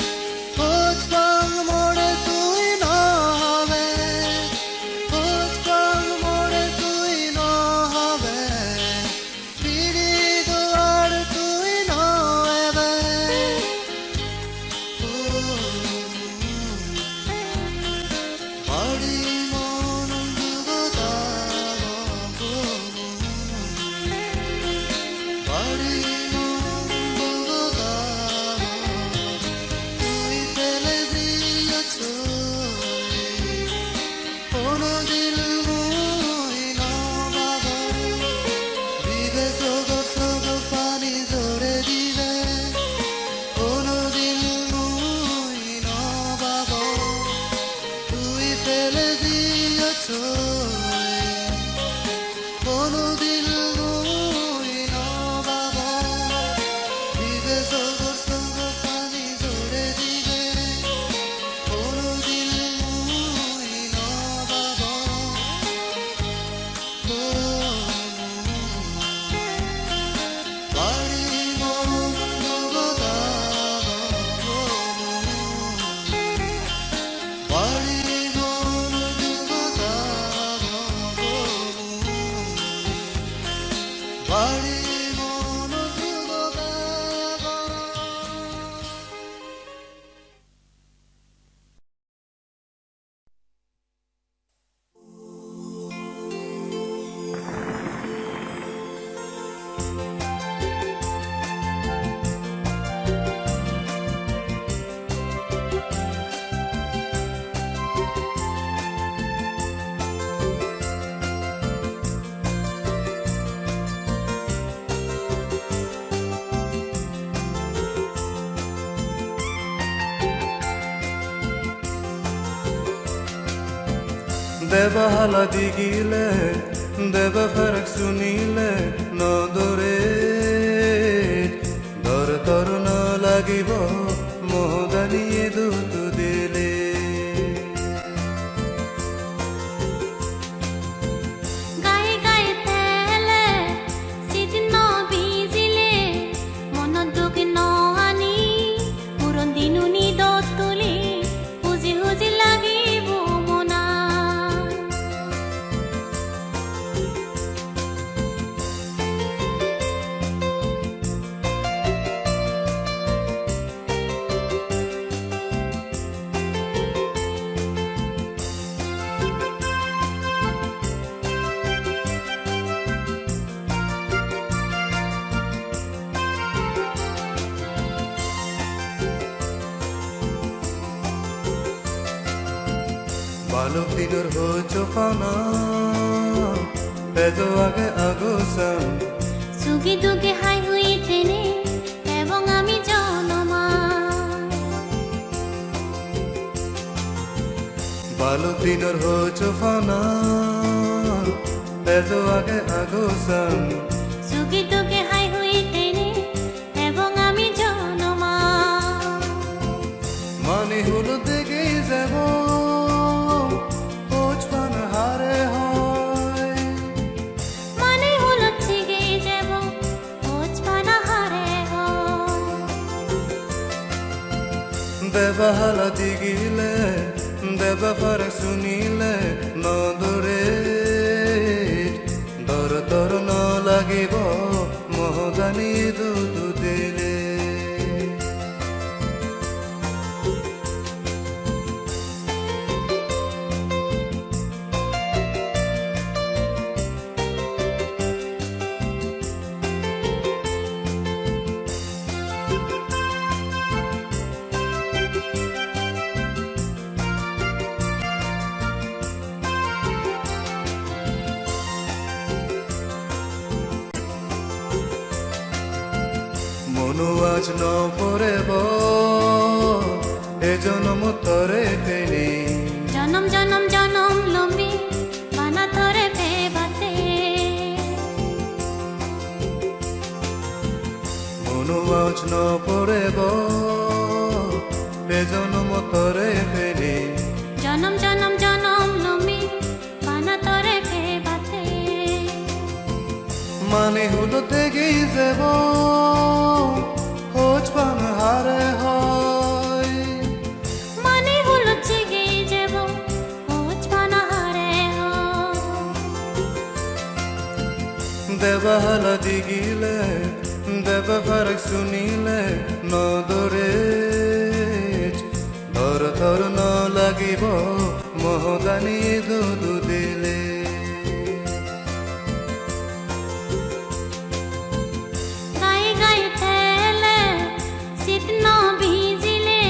দেবাহালা দিগিলে দেবা ফেরক শুনিলে নদরে দর তর ন লাগিব মোহদানিয়ে দুত দিলে গায়ে গায়ে তেলে সিদিন ভিজিলে মন দুঃখ ন আনি পুরন দিনু নিদ তুলি হুজি হুজি লাগিব মনা বালক দিনৰ হইছো ফানা পেজো আগে আগোসান সুগি দুগে হাই হুই ট্ৰেনে এবং আমি জনমা বালক দিনৰ হইছো ফানা পেজো আগে আগোসান সুগি দুগে হাই হুই ট্রেনে এবং আমি জনমা মানে হলো দেখে যাব পোচপান হারে হয় মানে হলো ঠিকই যাব পোচপানা হারে হয় দেবাহালা দিগিলে দেবা ফেরক শুনিলে নদরে দর তর ন লাগিব মোহদানি দুত দিলে মনো আজ ন পরেব এ জনম তরে পেনি জনম জনম জনম লম্বি বানা তরে ভেবাতে মনো আজ ন পরেব এ জনম তরে পেনি জনম জনম জনম লম্বি বানা তরে ভেবাতে মানে হলো তেগেই যাব পোচপান হারে হয় মানে হলো ঠিকই যাব পোচপানা হারে হয় দেবাহালা দিগিলে দেবা ফেরক শুনিলে নদরে দর তর ন লাগিব মোহদানি দুত দিলে গায়ে গায়ে তেলে সিদিন ভিজিলে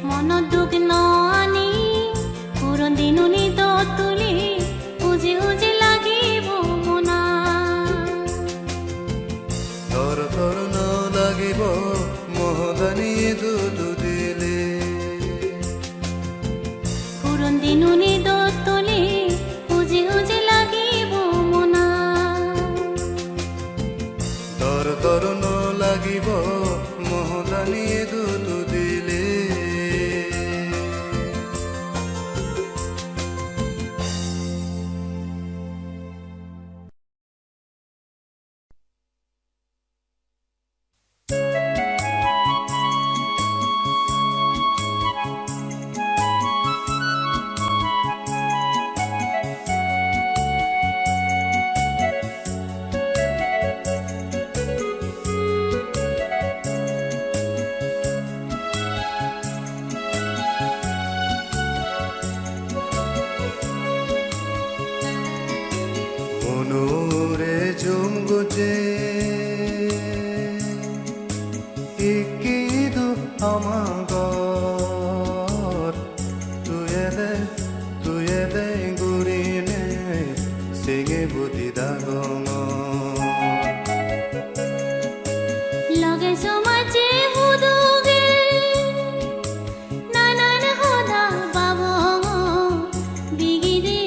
মন দুঃখ ন আনি পুরন দিনু নিদ তুলি হুজি হুজি লাগিব মনা দর তর ন লাগিব মোহদানি দুত দিলে পুরন দিনু নিদ তুলি হুজি হুজি লাগিব মনা দর তর ন লাগিব মোহদানি দুত দিলে মনোরে জুমগুজে ইকিদু আমাগর তুয়ে দে গুরিনে সিঙে বুদ্ধি দাগম লগে সমাজে হুদুগে নানান হদা বাবো বিগিরে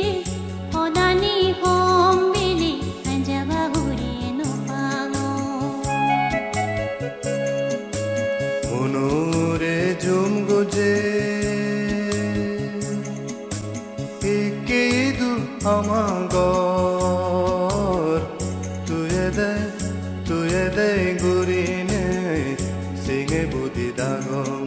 গুৰিনে চিঙে বুদ্ধি ডাঙৰ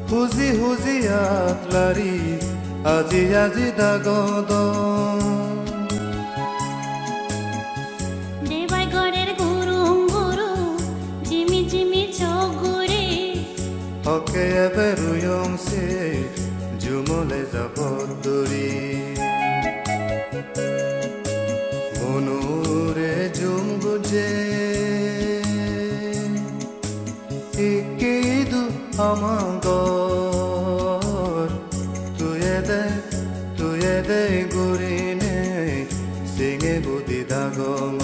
হুজি হুজি আতলাৰি আজি আজি দাগদ দেবাই গড়েৰ গুৰুম গুৰু জিমি জিমি চোখ ঘুৰে হকে এবে ৰুয়ংছে জুমলে যাব দৌৰি মনুৰে জুম গুজে ইকিদু আমাগৰ তুয়ে দে গুৰিনে চিঙে বুদ্ধি ডাঙৰ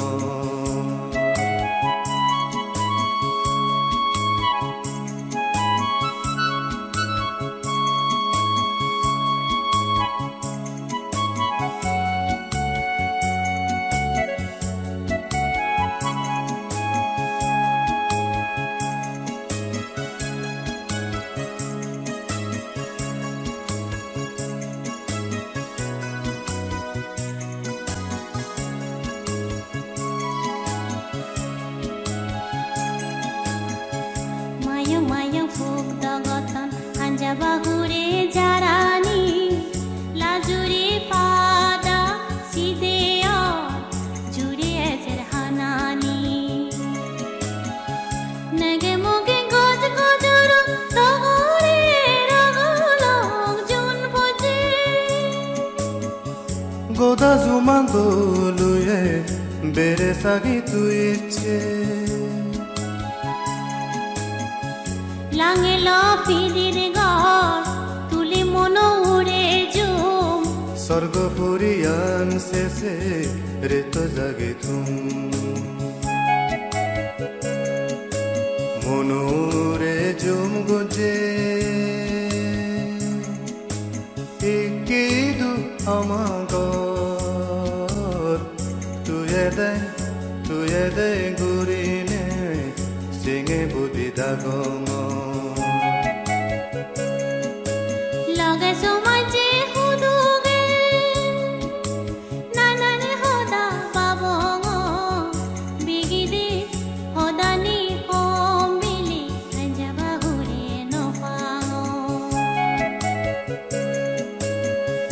বাহুরে জারানি লাজুরি পাদা সিদে জুড়ে এজের হানানি নেগে মুগে গজ গজর তগরে রগলক জুন বজে গোদা জুমান দলুয়ে বেড়ে সাগি তুই ইচ্ছে লাঙে লফিদির ঘর তুলি মনো উড়ে জুম স্বর্গ পুরিয়ান শেষে রেত জাগে তুম মনুরে জুম গুজে ইকিদু আমাগর তুয়ে দে গুৰিনে চিঙে বুদ্ধি ডাঙৰ লগে সমাজে হুদুগে নানানে হদা পাবং বিগিদি হদানি হমিলি আঞ্জাবা হুরে নপাং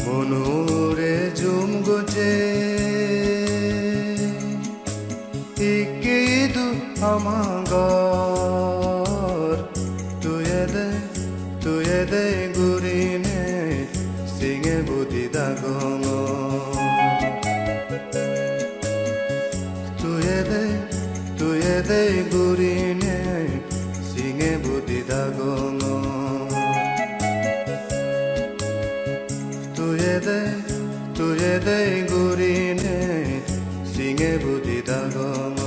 মনুরে জুম গুজে ইকিদু আমাগর তুয়ে দে গুৰিনে চিঙে বুদ্ধি ডাঙৰ তুয়ে দে গুৰিনে চিঙে বুদ্ধি ডাঙৰ তুয়ে দে গুৰিনে চিঙে বুদ্ধি ডাঙৰ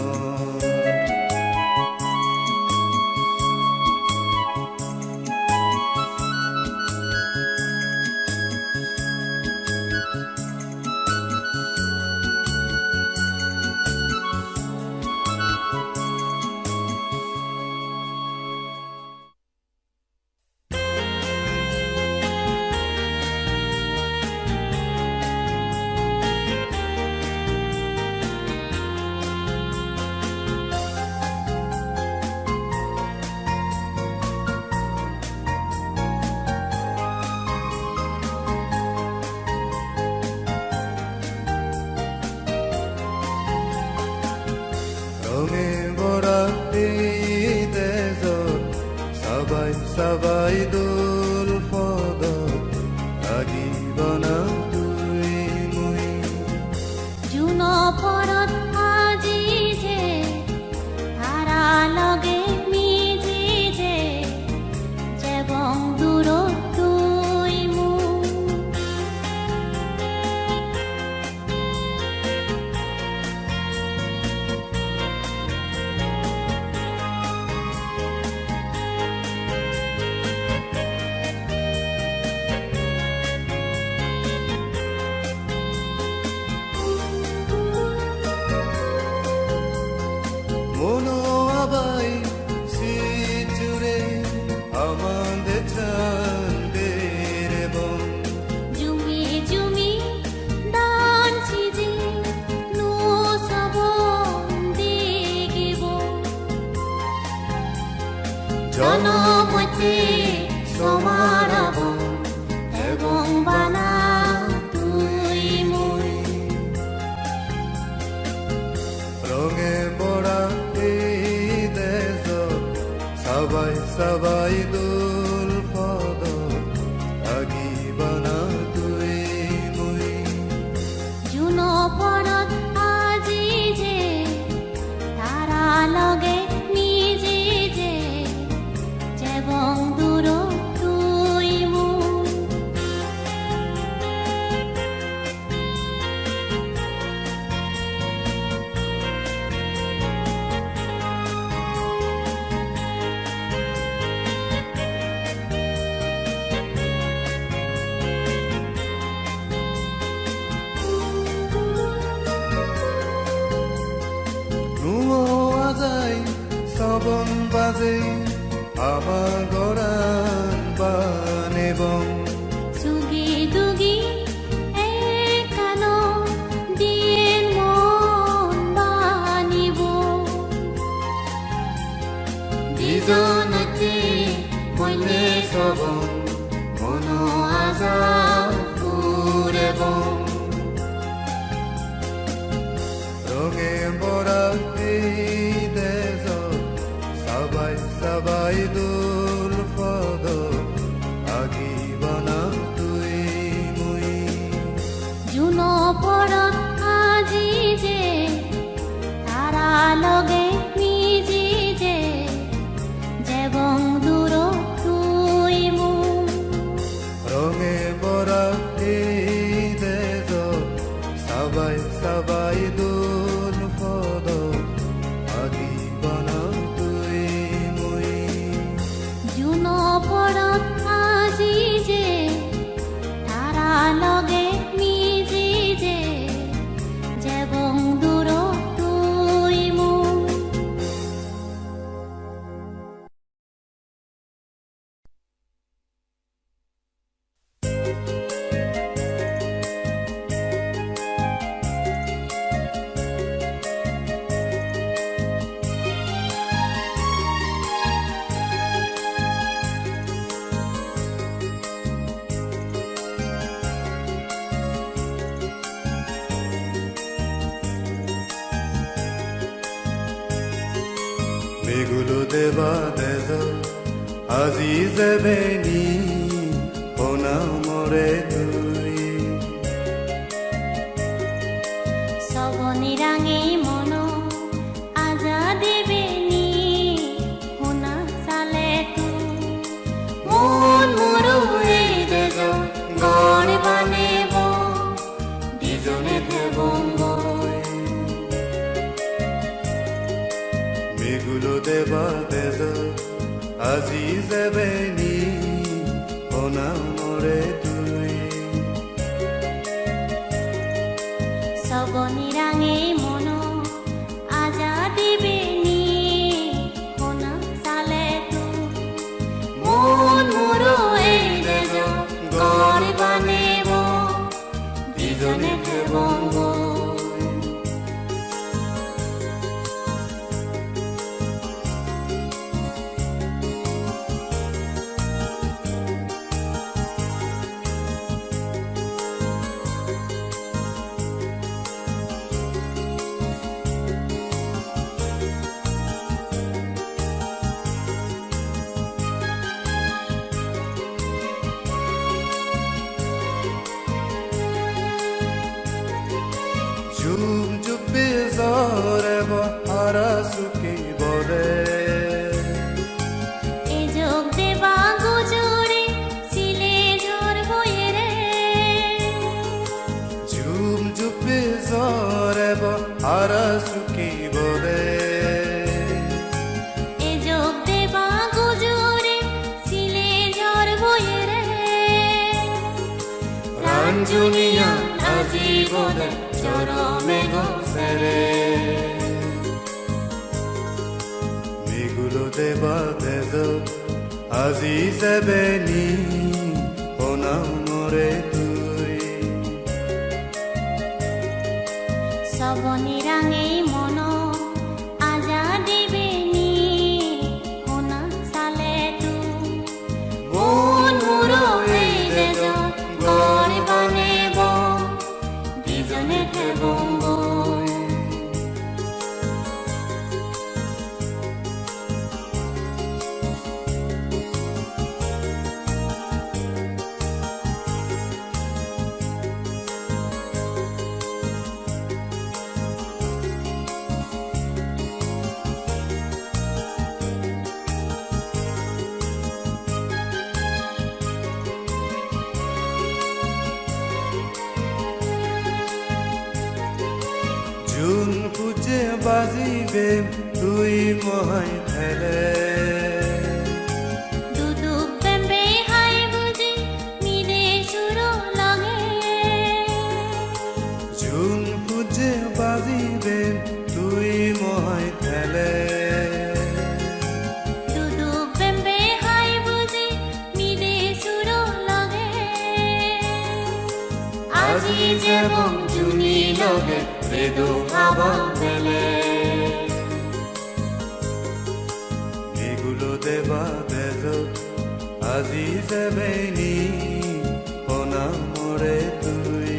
Sabai dul fodot agi bana tui mui Juno porot aji je Thara lage miji je সমারব এবং বানা তুই মুই রঙে বড়া এই দেশ সবাই সবাই দোল পদ আগি বানা তুই মুই জুন পরত আজি যে তারা লগে নিজে যে যেবং দূর তুই মুই সবন বাজে আমার গরান বানেবং সুগি দুগি একানো দিন মন বানিব দুজনতে মনে সবন মন আজাদ পুরেবং রঙে বড়া এই দেশ সবাই সবাই দোল পদ আগি বানা তুই মুই জুন পরত আজি যে তারা লগে নিজে যে যেবং দূর তুই মুই রঙে বড়া এই দেশ সবাই সবাই দোল পদ আগি বানা তুই মুই জুন পরত আজি যে তারা লগে নিজে যে যেবং দূর তুই মুই মেগুলো দেবা দেজ আজি যাবেনি হোনা মরে তুই সবনি রাঙে মন আজা দেবেনি হোনা চালে তু মন মোরো এই দেজ গড় বানেব দুজনে দেবঙ্গ মেগুলো দেবা দেজ আজি যাবেনি হোনা মরে তুই সবনি রাঙে মন আজা দেবেনি হোনা চালে তু মন মোরো এই দেজ গড় বানেব দুজনে দেবঙ্গ ঝুম চুপি জরে বহারা সুকি বলে এ যোগ দেবা গুজরে সিলে ঝড় বয়ে রে ঝুম চুপি জরে বহারা সুকি বলে এ যোগ দেবা গুজরে সিলে ঝড় বয়ে রে রাঞ্জুনিয়া আজীবনে চরমে গোসরে মেগুলো দেবা দেজ আজি যাবেনি হোনা মরে তুই সবনি রাঙে মন আজা দেবেনি হোনা চালে তু মন খুঁজে বাজিবে তুই মহাই ফেলে জুন খুঁজে বাজিবে তুই মহাই ফেলে আজি যেবং জুনি লগে বেদু খাবা বেলে এগুলো দেবা বেজো আজি যেবেনি হনা মরে তুই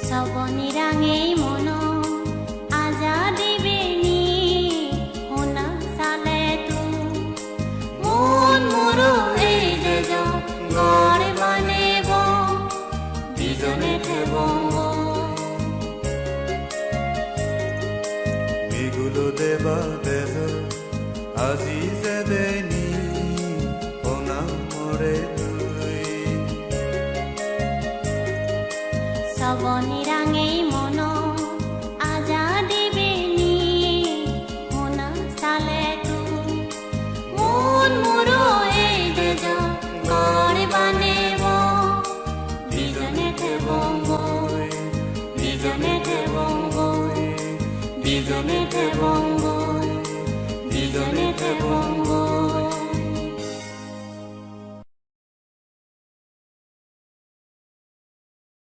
সবনি রাঙেই মন আজাদি বেনি হোনা সালে তু মন মোরো এই যে গড়ে বানেব বিজনে থেবঙ্গ এগুলো দেবা বেজো আজি যেবেনি হনা মরে তুই সবনি রাঙেই মন আজাদি বেনি হোনা সালে তু মন মোরো এই যে গড়ে বানেব বিজনে থেবঙ্গ বিজনে থেবঙ্গ বিজনে থেবঙ্গ বিজনে থেবঙ্গ